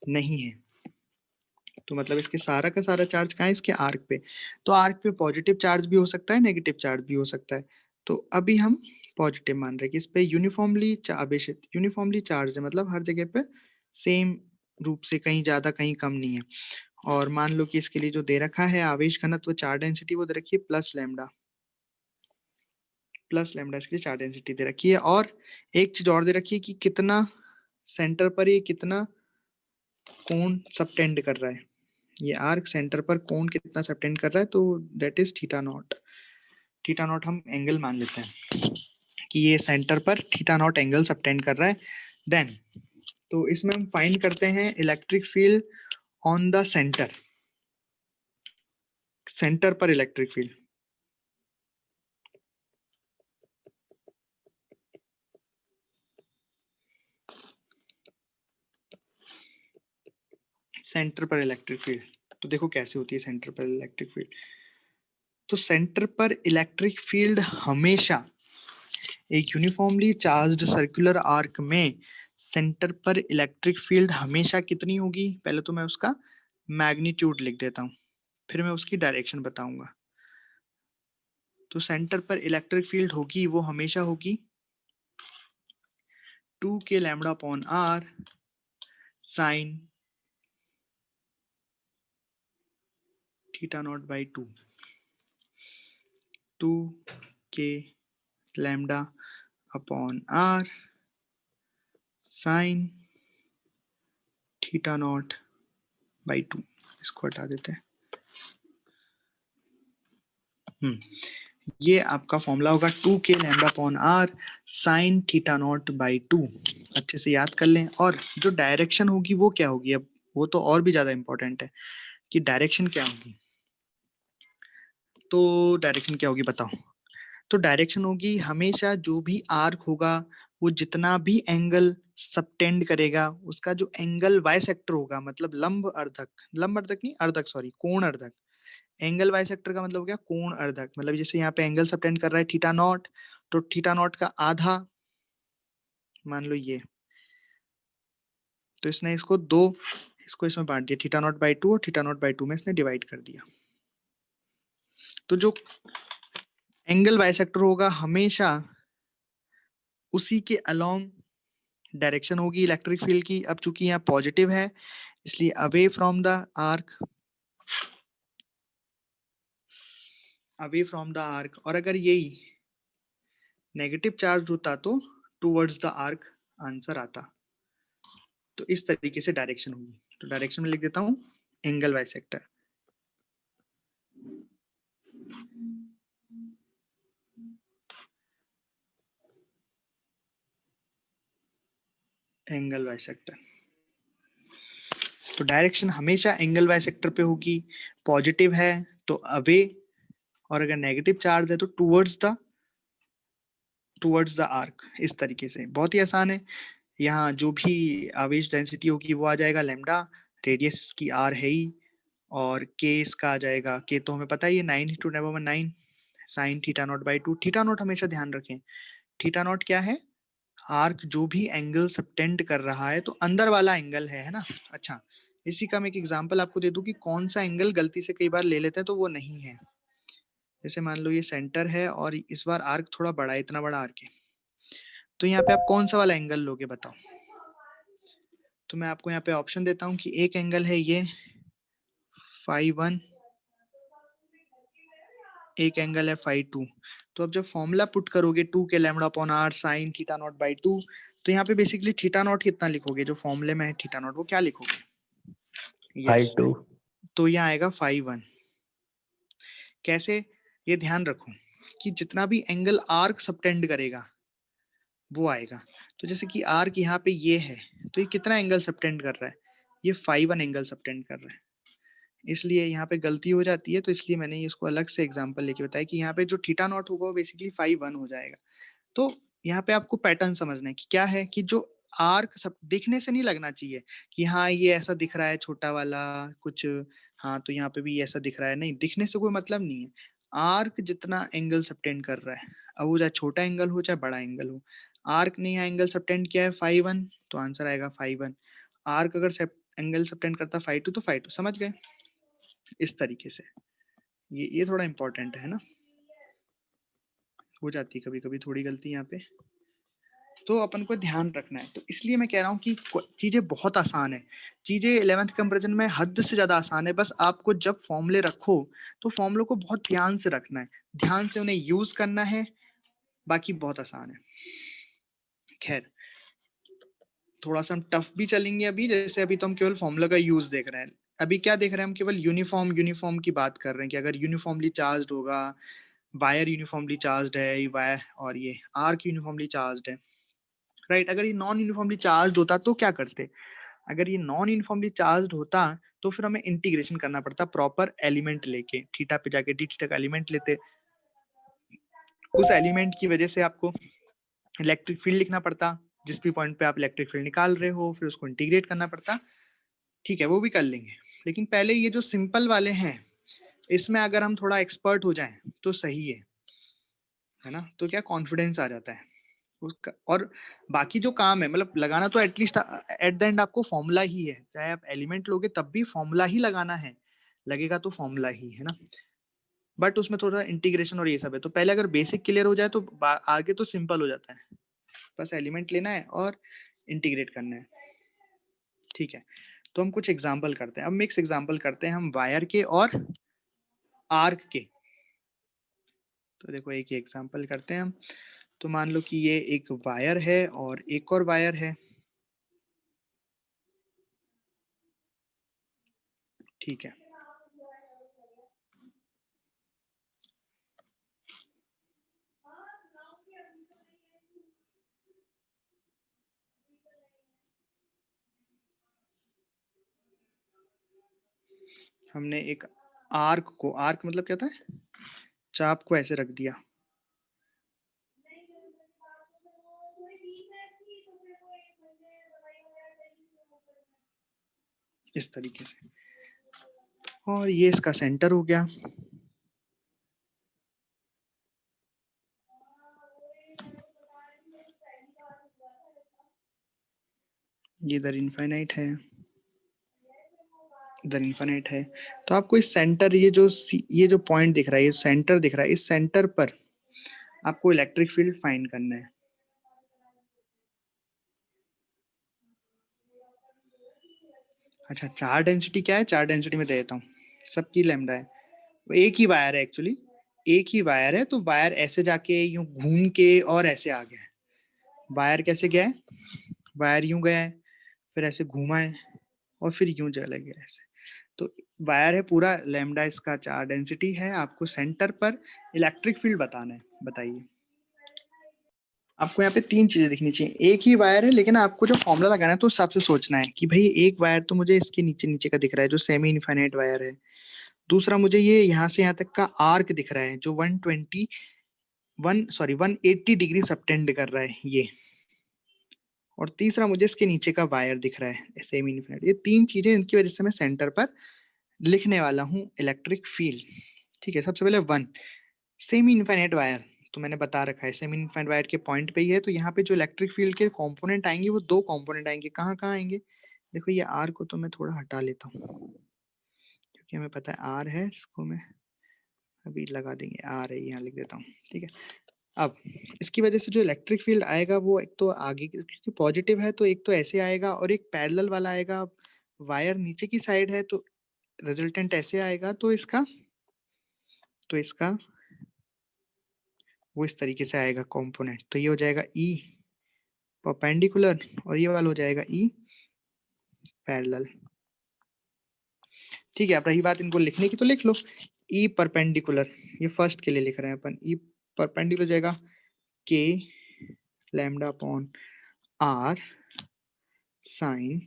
नहीं है। तो मतलब इसके सारा का सारा चार्ज कहाँ है, इसके आर्क पे। तो आर्क पे पॉजिटिव चार्ज भी हो सकता है, नेगेटिव चार्ज भी हो सकता है। तो अभी हम पॉजिटिव मान रहे हैं कि इस पे यूनिफॉर्मली आवेशित, यूनिफॉर्मली चार्ज है, मतलब हर जगह पे सेम रूप से, कहीं ज्यादा कहीं कम नहीं है। और मान लो कि इसके लिए जो दे रखा है आवेश घनत्व, चार्ज डेंसिटी, वो दे रखी है प्लस लेमडा, प्लस लेमडा इसके लिए चार्ज डेंसिटी दे रखी है। और एक चीज और दे रखी है कि कितना सेंटर पर ये कितना कोण सबटेंड कर रहा है, ये आर्क सेंटर पर कोण कितना सबटेंड कर रहा है, तो that is theta naught. Theta naught हम एंगल मान लेते हैं कि ये सेंटर पर थीटा नॉट एंगल सबटेंड कर रहा है। देन तो इसमें हम फाइंड करते हैं electric field on the centre, centre पर इलेक्ट्रिक फील्ड। सेंटर पर इलेक्ट्रिक फील्ड, तो देखो कैसे होती है सेंटर पर इलेक्ट्रिक फील्ड। तो सेंटर पर इलेक्ट्रिक फील्ड हमेशा एक यूनिफॉर्मली चार्ज्ड सर्कुलर आर्क में सेंटर पर इलेक्ट्रिक फील्ड हमेशा कितनी होगी, पहले तो मैं उसका मैग्नीट्यूड लिख देता हूँ, फिर मैं उसकी डायरेक्शन बताऊंगा। तो सेंटर पर इलेक्ट्रिक फील्ड होगी, वो हमेशा होगी 2k lambda upon r sign theta naught by 2k lambda upon r sign theta naught by 2। इसको हटा देते हैं। ये आपका फॉर्मूला होगा 2k lambda upon r sign theta naught by 2। अच्छे से याद कर लें। और जो डायरेक्शन होगी वो क्या होगी, अब वो तो और भी ज्यादा इंपॉर्टेंट है कि डायरेक्शन क्या होगी। तो डायरेक्शन क्या होगी बताओ। तो डायरेक्शन होगी हमेशा जो भी आर्क होगा वो जितना भी एंगल सबटेंड करेगा उसका जो एंगल बाइसेक्टर होगा, मतलब लंब अर्धक नहीं, अर्धक सॉरी, कोण अर्धक। एंगल बाइसेक्टर का मतलब हो गया कोण अर्धक, मतलब जैसे यहाँ पे एंगल सबटेंड कर रहा है थीटा नॉट, तो थीटा नॉट का आधा मान लो ये, तो इसने इसको दो, इसको इसमें बांट दिया, थीटा नॉट बाई 2 और थीटा नॉट बाई 2 में इसने डिवाइड कर दिया। तो जो एंगल बाइसेक्टर होगा हमेशा उसी के अलोंग डायरेक्शन होगी इलेक्ट्रिक फील्ड की। अब चूंकि यहाँ पॉजिटिव है इसलिए away from the arc, away from the arc. और अगर यही नेगेटिव चार्ज होता तो टूवर्ड्स द आर्क आंसर आता। तो इस तरीके से डायरेक्शन होगी। तो डायरेक्शन में लिख देता हूँ एंगल बाइसेक्टर, एंगल बाइसेक्टर। तो डायरेक्शन हमेशा एंगल बाइसेक्टर पे होगी। पॉजिटिव है तो अवे, और अगर नेगेटिव चार्ज है तो टूवर्ड्स द आर्क। इस तरीके से बहुत ही आसान है। यहाँ जो भी आवेश डेंसिटी होगी वो आ जाएगा लैम्डा, रेडियस की आर है ही, और के इसका आ जाएगा, के तो हमें पता ही है 9 × 10⁹ sign theta naught by 2। Theta naught हमेशा ध्यान रखें, थीटा नॉट क्या है, आर्क जो भी एंगल सबटेंड कर रहा है तो अंदर वाला एंगल है ना। अच्छा, इसी का मैं एक एग्जांपल आपको दे दूं कि कौन सा एंगल गलती से कई बार ले लेते हैं तो वो नहीं है। जैसे मान लो ये सेंटर है और इस बार आर्क थोड़ा बड़ा है, इतना बड़ा आर्क है, तो यहाँ पे आप कौन सा वाला एंगल लोगे बताओ। तो मैं आपको यहाँ पे ऑप्शन देता हूँ कि एक एंगल है ये φ1, एक एंगल है φ2। तो अब जब फॉर्मूला पुट करोगे 2k lambda upon r sine theta naught by 2, तो यहाँ पे बेसिकली थीटा नॉट कितना लिखोगे, जो फॉर्मूले में है थीटा नॉट वो क्या लिखोगे? यस, 5-2। तो यहाँ आएगा 5-1। कैसे? ये ध्यान रखो कि जितना भी एंगल आर्क सबटेंड करेगा वो आएगा। तो जैसे कि आर्क यहाँ पे ये है, तो ये कितना एंगल सबटेंड कर रहा है? ये 5-1 एंगल सबटेंड कर रहा है। इसलिए यहाँ पे गलती हो जाती है, तो इसलिए मैंने इसको अलग से एग्जांपल लेके बताया कि यहाँ पे जो थीटा नॉट होगा वो बेसिकली 5-1 हो जाएगा। तो यहाँ पे आपको पैटर्न समझना है कि क्या है कि जो आर्क सब दिखने से नहीं लगना चाहिए कि हाँ ये ऐसा दिख रहा है छोटा वाला कुछ, हाँ तो यहाँ पे भी ऐसा दिख रहा है, नहीं, दिखने से कोई मतलब नहीं है। आर्क जितना एंगल सबटेंड कर रहा है, अब वो चाहे छोटा एंगल हो चाहे बड़ा एंगल हो, आर्क ने यहाँ एंगल सबटेंड किया है 5-1, तो आंसर आएगा 5-1। आर्क अगर एंगल सबटेंड करता 5-2 तो 5-2, समझ गए? इस तरीके से ये थोड़ा इंपॉर्टेंट है ना, हो जाती है कभी कभी थोड़ी गलती यहाँ पे, तो अपन को ध्यान रखना है। तो इसलिए मैं कह रहा हूँ कि चीजें बहुत आसान है, चीजें 11th कंपैरिजन में हद से ज्यादा आसान है। बस आपको जब फॉर्मूले रखो तो फॉर्मूलों को बहुत ध्यान से रखना है, ध्यान से उन्हें यूज करना है, बाकी बहुत आसान है। खैर, थोड़ा सा हम टफ भी चलेंगे अभी, जैसे अभी तो हम केवल फॉर्मूला का यूज देख रहे हैं। अभी क्या देख रहे हैं हम? केवल यूनिफॉर्म की बात कर रहे हैं कि अगर यूनिफॉर्मली चार्ज होगा, वायर यूनिफॉर्मली चार्ज है, वायर और ये आर्क यूनिफॉर्मली चार्ज है, राइट? अगर ये नॉन यूनिफॉर्मली चार्ज होता तो क्या करते? अगर ये नॉन यूनिफॉर्मली चार्ज होता तो फिर हमें इंटीग्रेशन करना पड़ता प्रॉपर एलिमेंट लेके, थीटा पे जाके डी थीटा का एलिमेंट लेते, उस एलिमेंट की वजह से आपको इलेक्ट्रिक फील्ड लिखना पड़ता, जिस भी पॉइंट पे आप इलेक्ट्रिक फील्ड निकाल रहे हो, फिर उसको इंटीग्रेट करना पड़ता। ठीक है, वो भी कर लेंगे, लेकिन पहले ये जो सिंपल वाले हैं इसमें अगर हम थोड़ा एक्सपर्ट हो जाएं तो सही है ना? तो क्या कॉन्फिडेंस आ जाता है उसका, और बाकी जो काम है मतलब लगाना तो एटलीस्ट एट द एंड आपको फॉर्मूला ही है, चाहे आप एलिमेंट लोगे तब भी फॉर्मूला ही लगाना है, लगेगा तो फॉर्मूला ही है ना, बट उसमें थोड़ा इंटीग्रेशन और ये सब है। तो पहले अगर बेसिक क्लियर हो जाए तो आगे तो सिंपल हो जाता है, बस एलिमेंट लेना है और इंटीग्रेट करना है। ठीक है, तो हम कुछ एग्जाम्पल करते हैं, अब मिक्स एग्जाम्पल करते हैं हम वायर के और आर्क के। तो देखो एक ही एग्जाम्पल करते हैं हम। तो मान लो कि ये एक वायर है और एक और वायर है, ठीक है। हमने एक आर्क मतलब क्या होता है, चाप को ऐसे रख दिया, इस तरीके से, और ये इसका सेंटर हो गया। ये इधर इनफाइनाइट है, इधर इनफाइनाइट है। तो आपको इस सेंटर, ये जो पॉइंट दिख रहा है, ये सेंटर दिख रहा है, इस सेंटर पर आपको इलेक्ट्रिक फील्ड फाइंड करना है। अच्छा, चार्ज डेंसिटी क्या है? चार्ज डेंसिटी में दे देता हूँ, सबकी लैम्डा है, वो एक ही वायर है एक्चुअली, एक ही वायर है, तो वायर ऐसे जाके यूं घूम के और ऐसे आ गया है। वायर कैसे गया है? वायर यूं गया है, फिर ऐसे घूमा है और फिर यूं चला गया ऐसे। तो वायर है पूरा, लैम्डा इसका चार्ज डेंसिटी है, आपको सेंटर पर इलेक्ट्रिक फील्ड बताना है। बताइए, आपको यहाँ पे तीन चीजें दिखनी चाहिए। एक ही वायर है, लेकिन आपको जो फॉर्मूला लगाना है तो उस हिसाब से सोचना है कि भाई एक वायर तो मुझे इसके नीचे नीचे का दिख रहा है जो सेमी इनफाइनाइट वायर है, दूसरा मुझे ये यहाँ से यहाँ तक का आर्क दिख रहा है जो 180 डिग्री सबटेंड कर रहा है ये, और तीसरा मुझे इसके नीचे का वायर दिख रहा है सेमी इनफिनिट। ये तीन चीजें, इनकी वजह से मैं सेंटर पर लिखने वाला हूँ इलेक्ट्रिक फील्ड। ठीक है, सबसे पहले वन, सेमी इनफाइनाइट वायर, तो मैंने बता रखा है सेमी इनफाइनाइट वायर के पॉइंट पे ही है, तो यहाँ पे जो इलेक्ट्रिक फील्ड के कंपोनेंट आएंगे वो दो कंपोनेंट आएंगे। कहाँ कहाँ आएंगे? देखो ये आर को तो मैं थोड़ा हटा लेता हूँ, क्योंकि हमें पता है आर है, इसको मैं अभी लगा देंगे, आर है, यहाँ लिख देता हूँ। ठीक है, अब इसकी वजह से जो इलेक्ट्रिक फील्ड आएगा वो एक तो आगे क्योंकि पॉजिटिव है तो एक तो ऐसे आएगा और एक पैरेलल वाला आएगा। वायर नीचे की साइड है तो रिजल्टेंट ऐसे आएगा, तो इसका वो इस तरीके से आएगा कंपोनेंट। तो ये हो जाएगा ई परपेंडिकुलर और ये वाला हो जाएगा ई पैरेलल। ठीक है, अब रही बात इनको लिखने की तो लिख लो। ई परपेंडिकुलर, ये फर्स्ट के लिए लिख रहे हैं अपन, ई परपेंडिकुलर जाएगा k lambda upon r sine,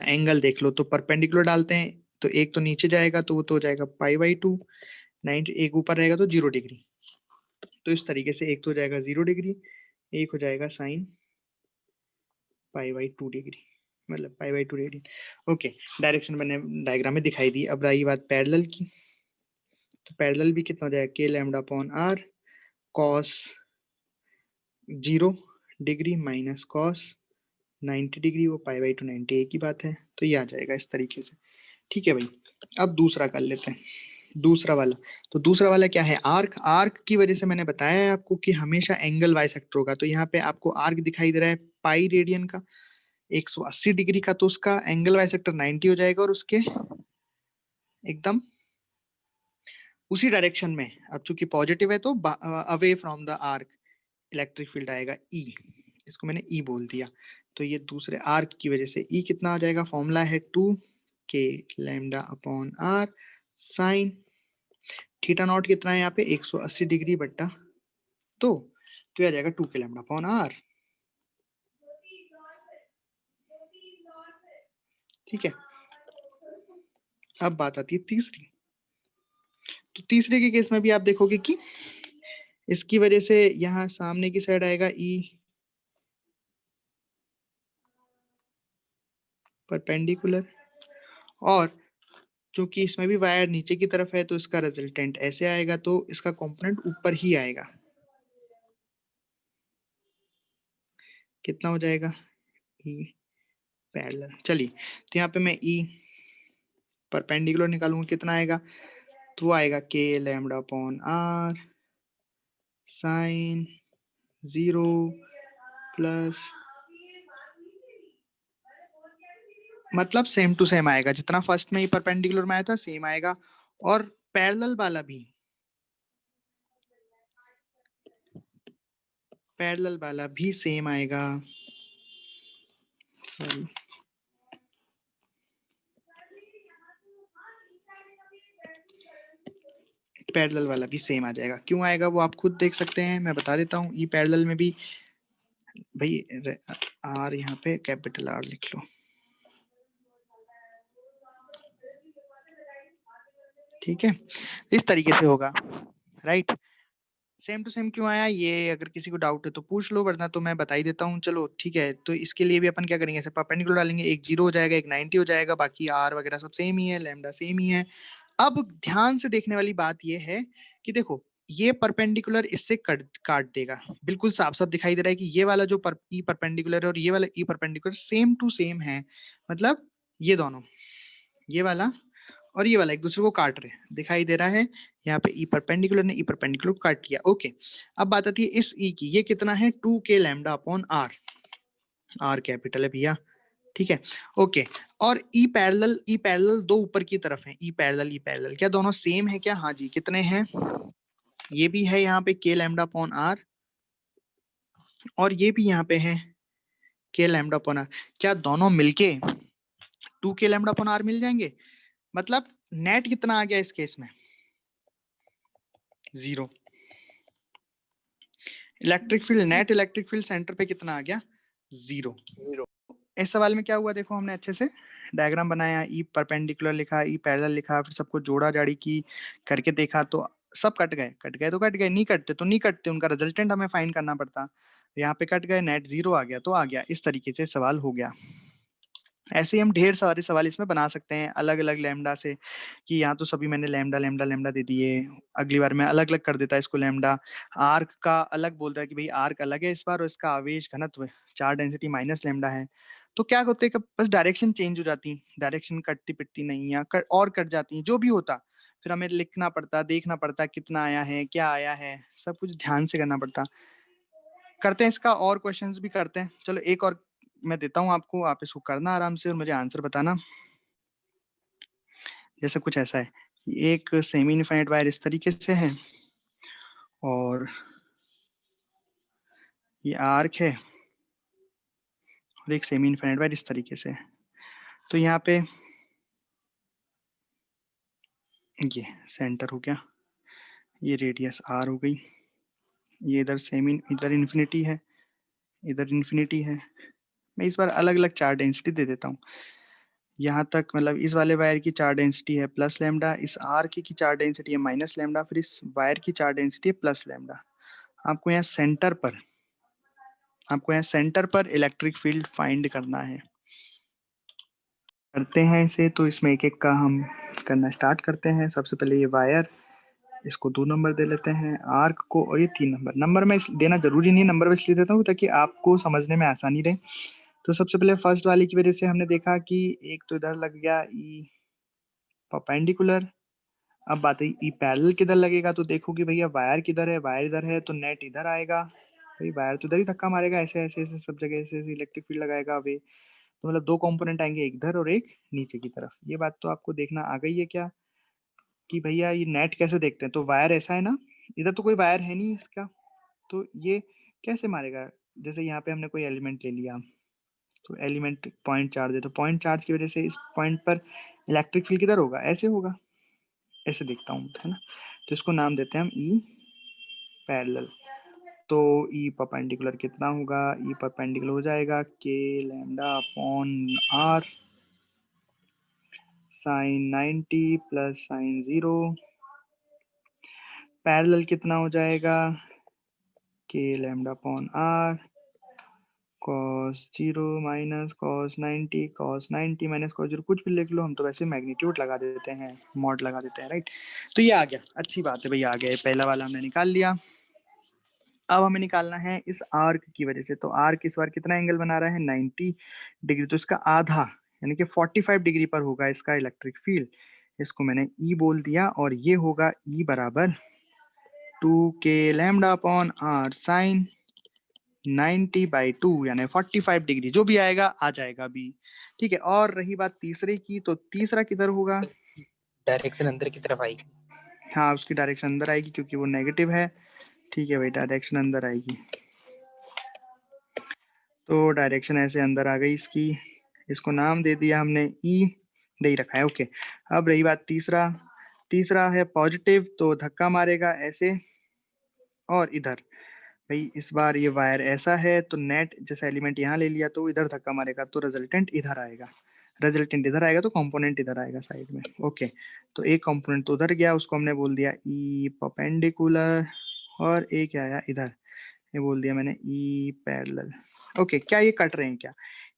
angle देख लो तो परपेंडिकुलर डालते हैं तो एक तो नीचे जाएगा तो वो तो हो जाएगा π/2, 90, एक ऊपर रहेगा तो 0 डिग्री। तो इस तरीके से एक तो हो जाएगा 0 डिग्री, एक हो जाएगा साइन π/2 डिग्री, मतलब π/2 डिग्री। ओके, डायरेक्शन मैंने डायग्राम में दिखाई दी। अब रही बात पैरेलल की, तो पैरेलल भी कितना हो जाएगा k lambda upon r cos 0 degree minus cos 90 degree, वो π/2 90 एक ही बात है, तो ये आ जाएगा इस तरीके से। ठीक है भाई, अब दूसरा कर लेते हैं, दूसरा वाला। तो दूसरा वाला क्या है, आर्क। आर्क की वजह से मैंने बताया है आपको कि हमेशा एंगल बाइसेक्टर होगा। तो यहाँ पे आपको आर्क दिखाई दे रहा है पाई रेडियन का 180 डिग्री का, तो उसका एंगल बाइसेक्टर 90 हो जाएगा और उसके एकदम उसी डायरेक्शन में, अब चूंकि पॉजिटिव है तो away from the arc electric field आएगा ई, इसको मैंने ई बोल दिया। तो ये दूसरे आर्क की वजह से ई कितना आ जाएगा, फॉर्मूला है 2 k lambda upon r sine theta naught कितना है यहाँ पे 180 डिग्री बट्टा तो आ जाएगा 2 k लैम्डा अपॉन आर। ठीक है, अब बात आती है तीसरी। तो तीसरे के केस में भी आप देखोगे कि इसकी वजह से यहाँ सामने की साइड आएगा ई परपेंडिकुलर, और क्योंकि इसमें भी वायर नीचे की तरफ है तो इसका रिजल्टेंट ऐसे आएगा, तो इसका कंपोनेंट ऊपर ही आएगा। कितना हो जाएगा ई पैरेलल। चलिए, तो यहाँ पे मैं ई परपेंडिकुलर निकालूंगा, कितना आएगा, तो आएगा k lambda upon r sine 0 plus, मतलब सेम टू सेम आएगा, जितना फर्स्ट में ही परपेंडिकुलर में आया था सेम आएगा, और पैरेलल वाला भी, पैरेलल वाला भी सेम आएगा। सॉरी, पैरेलल वाला भी सेम आ जाएगा। क्यों आएगा वो आप खुद देख सकते हैं, मैं बता देता हूँ। ई पैरेलल में भी भाई आर, यहाँ पे कैपिटल आर लिख लो, ठीक है, इस तरीके से होगा, राइट। सेम टू सेम क्यों आया, ये अगर किसी को डाउट है तो पूछ लो, वरना तो मैं बता ही देता हूँ। चलो ठीक है, तो इसके लिए भी अपन क्या करेंगे, ऐसे परपेंडिकुलर डालेंगे, एक 0 हो जाएगा, एक 90 हो जाएगा, बाकी आर वगैरह सब सेम ही है, लैम्डा सेम ही है। अब ध्यान से देखने वाली बात ये है कि देखो, ये परपेंडिकुलर इससे काट देगा, बिल्कुल साफ साफ दिखाई दे रहा है कि ये वाला जो ई परपेंडिकुलर है और ये वाला E perpendicular same to same है, मतलब ये दोनों, ये वाला और ये वाला एक दूसरे को काट रहे हैं, दिखाई दे रहा है। यहाँ पे ई परपेंडिकुलर ने ई परपेंडिकुलर को काट लिया। ओके, अब बात आती है इस ई की, ये कितना है 2 k lambda upon r, r capital है भैया, ठीक है। ओके, और ई पैरेलल दो ऊपर की तरफ है, ई पैरेलल क्या दोनों सेम है क्या, हाँ जी, कितने हैं, ये भी है यहाँ पे k लैम्डा अपॉन आर, और ये भी यहाँ पे है k लैम्डा अपॉन आर, क्या दोनों मिलके 2 k लैम्डा अपॉन आर मिल जाएंगे, मतलब नेट कितना आ गया इस केस में 0। Electric field, net electric field centre पे कितना आ गया 0। इस सवाल में क्या हुआ देखो, हमने अच्छे से डायग्राम बनाया, ई परपेंडिकुलर लिखा, ई पैरेलल लिखा, फिर सबको जोड़ा जाड़ी की करके देखा तो सब कट गए, तो कट गए, नहीं कटते तो नहीं कटते, उनका रिजल्टेंट हमें फाइंड करना पड़ता। यहाँ पे कट गए, नेट 0 आ गया तो आ गया, इस तरीके से सवाल हो गया। ऐसे ही हम ढेर सारे सवाल इसमें बना सकते हैं अलग अलग लैम्डा से, कि यहाँ तो सभी मैंने लैम्डा लैम्डा लैम्डा दे दिए, अगली बार मैं अलग अलग कर देता इसको लैम्डा। आर्क का अलग बोल रहा है कि भाई आर्क अलग है इस बार, और इसका आवेश घनत्व चार्ज डेंसिटी माइनस लैम्डा है। तो क्या होते हैं, बस डायरेक्शन चेंज हो जाती, डायरेक्शन कटती पिटती नहीं, या और कट जाती, जो भी होता फिर हमें लिखना पड़ता, देखना पड़ता कितना आया है, क्या आया है, सब कुछ ध्यान से करना पड़ता। करते हैं इसका और क्वेश्चंस भी करते हैं। चलो एक और मैं देता हूँ आपको, आप इसको करना आराम से और मुझे आंसर बताना। जैसे कुछ ऐसा है, एक सेमी इनफाइनाइट वायर इस तरीके से है, और ये आर्क है और एक सेमी इनफाइनाइट वायर इस तरीके से। तो यहाँ पे ये सेंटर हो गया, ये रेडियस आर हो गई, ये इधर सेमी, इधर इन्फिनिटी है, इधर इन्फिनिटी है। मैं इस बार अलग अलग चार्ज डेंसिटी दे देता हूँ। यहाँ तक मतलब इस वाले वायर की चार्ज डेंसिटी है प्लस लैम्डा, इस आर की चार्ज डेंसिटी है माइनस लैम्डा, फिर इस वायर की चार्ज डेंसिटी है प्लस लैम्डा। आपको यहाँ सेंटर पर इलेक्ट्रिक फील्ड फाइंड करना है। करते हैं इसे, तो इसमें एक एक का हम करना स्टार्ट करते हैं। सबसे पहले ये वायर, इसको 2 नंबर दे लेते हैं, आर्क को, और ये 3 नंबर। नंबर में देना जरूरी नहीं है, नंबर में इसलिए देता हूँ ताकि आपको समझने में आसानी रहे। तो सबसे पहले फर्स्ट वाले की वजह से हमने देखा कि एक तो इधर लग गया ई परपेंडिकुलर। अब बात है ई पैरेलल किधर लगेगा, तो देखो कि भैया वायर किधर है, वायर इधर है तो नेट इधर आएगा। भाई वायर तो इधर ही धक्का मारेगा, ऐसे ऐसे ऐसे सब जगह ऐसे ऐसे इलेक्ट्रिक फील्ड लगाएगा वे। तो मतलब 2 कंपोनेंट आएंगे, एक इधर और एक नीचे की तरफ। ये बात तो आपको देखना आ गई है क्या कि भैया ये नेट कैसे देखते हैं। तो वायर ऐसा है ना, इधर तो कोई वायर है नहीं इसका, तो ये कैसे मारेगा। जैसे यहाँ पे हमने कोई एलिमेंट ले लिया, तो एलिमेंट पॉइंट चार्ज है, तो पॉइंट चार्ज की वजह से इस पॉइंट पर इलेक्ट्रिक फील्ड किधर होगा, ऐसे होगा, ऐसे देखता हूँ, है ना। तो इसको नाम देते हैं हम ई पैरेलल। तो ई परपेंडिकुलर कितना होगा, ई परपेंडिकुलर हो जाएगा k lambda upon r sine 90 plus sine 0। Parallel कितना हो जाएगा, k lambda upon r cos 0 minus cos 90, cos 90 minus cos 0, कुछ भी लिख लो, हम तो वैसे मैग्नीट्यूड लगा देते हैं, मॉड लगा देते हैं, राइट। तो ये आ गया, अच्छी बात है भैया, आ गया। पहला वाला हमने निकाल लिया। अब हमें निकालना है इस आर्क की वजह से। तो आर्क इस बार कितना एंगल बना रहा है, 90 डिग्री। तो इसका आधा यानी कि 45 डिग्री पर होगा इसका इलेक्ट्रिक फील्ड। इसको मैंने ई बोल दिया, और ये होगा ई बराबर 2k lambda upon r sine 90/2 यानी 45 डिग्री। जो भी आएगा आ जाएगा अभी, ठीक है। और रही बात तीसरे की, तो तीसरा किधर होगा, डायरेक्शन अंदर की तरफ आएगी। हाँ उसकी डायरेक्शन अंदर आएगी क्योंकि वो नेगेटिव है, ठीक है भाई, डायरेक्शन अंदर आएगी। तो डायरेक्शन ऐसे अंदर आ गई इसकी, इसको नाम दे दिया हमने ई, दे ही रखा है, ओके। अब रही बात तीसरा है पॉजिटिव, तो धक्का मारेगा ऐसे और इधर। भाई इस बार ये वायर ऐसा है, तो नेट जैसा एलिमेंट यहाँ ले लिया, तो इधर धक्का मारेगा, तो रिजल्टेंट इधर आएगा। रिजल्टेंट इधर आएगा तो कंपोनेंट इधर आएगा साइड में, ओके। तो एक कंपोनेंट तो उधर गया, उसको हमने बोल दिया ई परपेंडिकुलर, और एक आया इधर, ये बोल दिया मैंने ई पैरेलल। ओके, क्या ये कट रहे हैं क्या,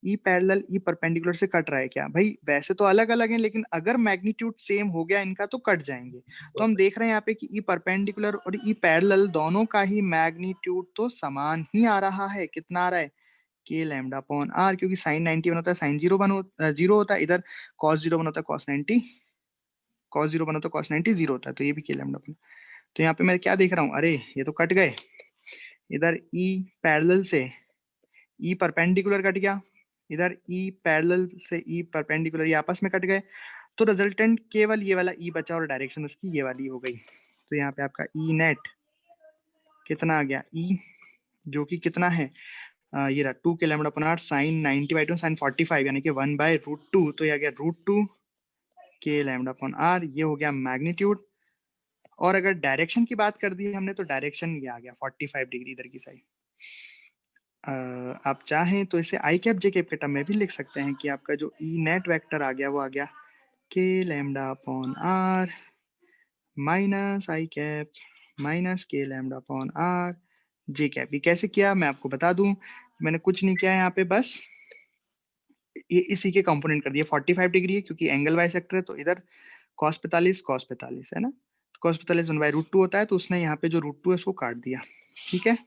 ई पैरेलल ई परपेंडिकुलर से कट रहा है क्या। भाई वैसे तो अलग अलग हैं, लेकिन अगर मैग्नीट्यूड सेम हो गया इनका तो कट जाएंगे। तो हम देख रहे हैं यहाँ पे कि ई परपेंडिकुलर और ई पैरेलल दोनों का ही मैग्नीट्यूड तो समान ही आ रहा है। कितना आ रहा है, के लैम्डा अपॉन आर, क्योंकि साइन 90 होता है साइन 0 होता है, इधर कॉस 0 होता है कॉस 90, कॉस 0 होता है कॉस 90 0 होता है, तो ये भी के लैम्डा अपॉन। तो यहाँ पे मैं क्या देख रहा हूँ, अरे ये तो कट गए, इधर ई पैरेलल से ई परपेंडिकुलर कट गया, इधर ई पैरेलल से ई परपेंडिकुलर, ये आपस में कट गए। तो रिजल्टेंट केवल ये वाला ई बचा, और डायरेक्शन उसकी ये वाली हो गई। तो यहाँ पे आपका ई नेट कितना आ गया, ई जो कि कितना है, ये रहा 2 k lambda upon r sine 90/2 sine 45 यानी कि 1/√2। तो ये आ गया √2 के लैम्डा अपॉन आर, ये हो गया मैग्नीट्यूड। और अगर डायरेक्शन की बात कर दी हमने, तो डायरेक्शन ये आ गया 45 डिग्री इधर की साइड। आप चाहें तो इसे आई कैप जे कैप के टर्म में भी लिख सकते हैं कि आपका जो ई नेट वेक्टर आ गया वो आ गया k lambda upon r minus i cap minus k lambda upon r j cap. ये कैसे किया मैं आपको बता दूं, मैंने कुछ नहीं किया यहाँ पे, बस ये इसी के कंपोनेंट कर दिए। 45 डिग्री है क्योंकि एंगल बाइसेक्टर है, तो इधर cos 45 है ना, cos 45 1/√2 होता है, तो उसने यहाँ पे जो √2 है उसको काट दिया, ठीक है।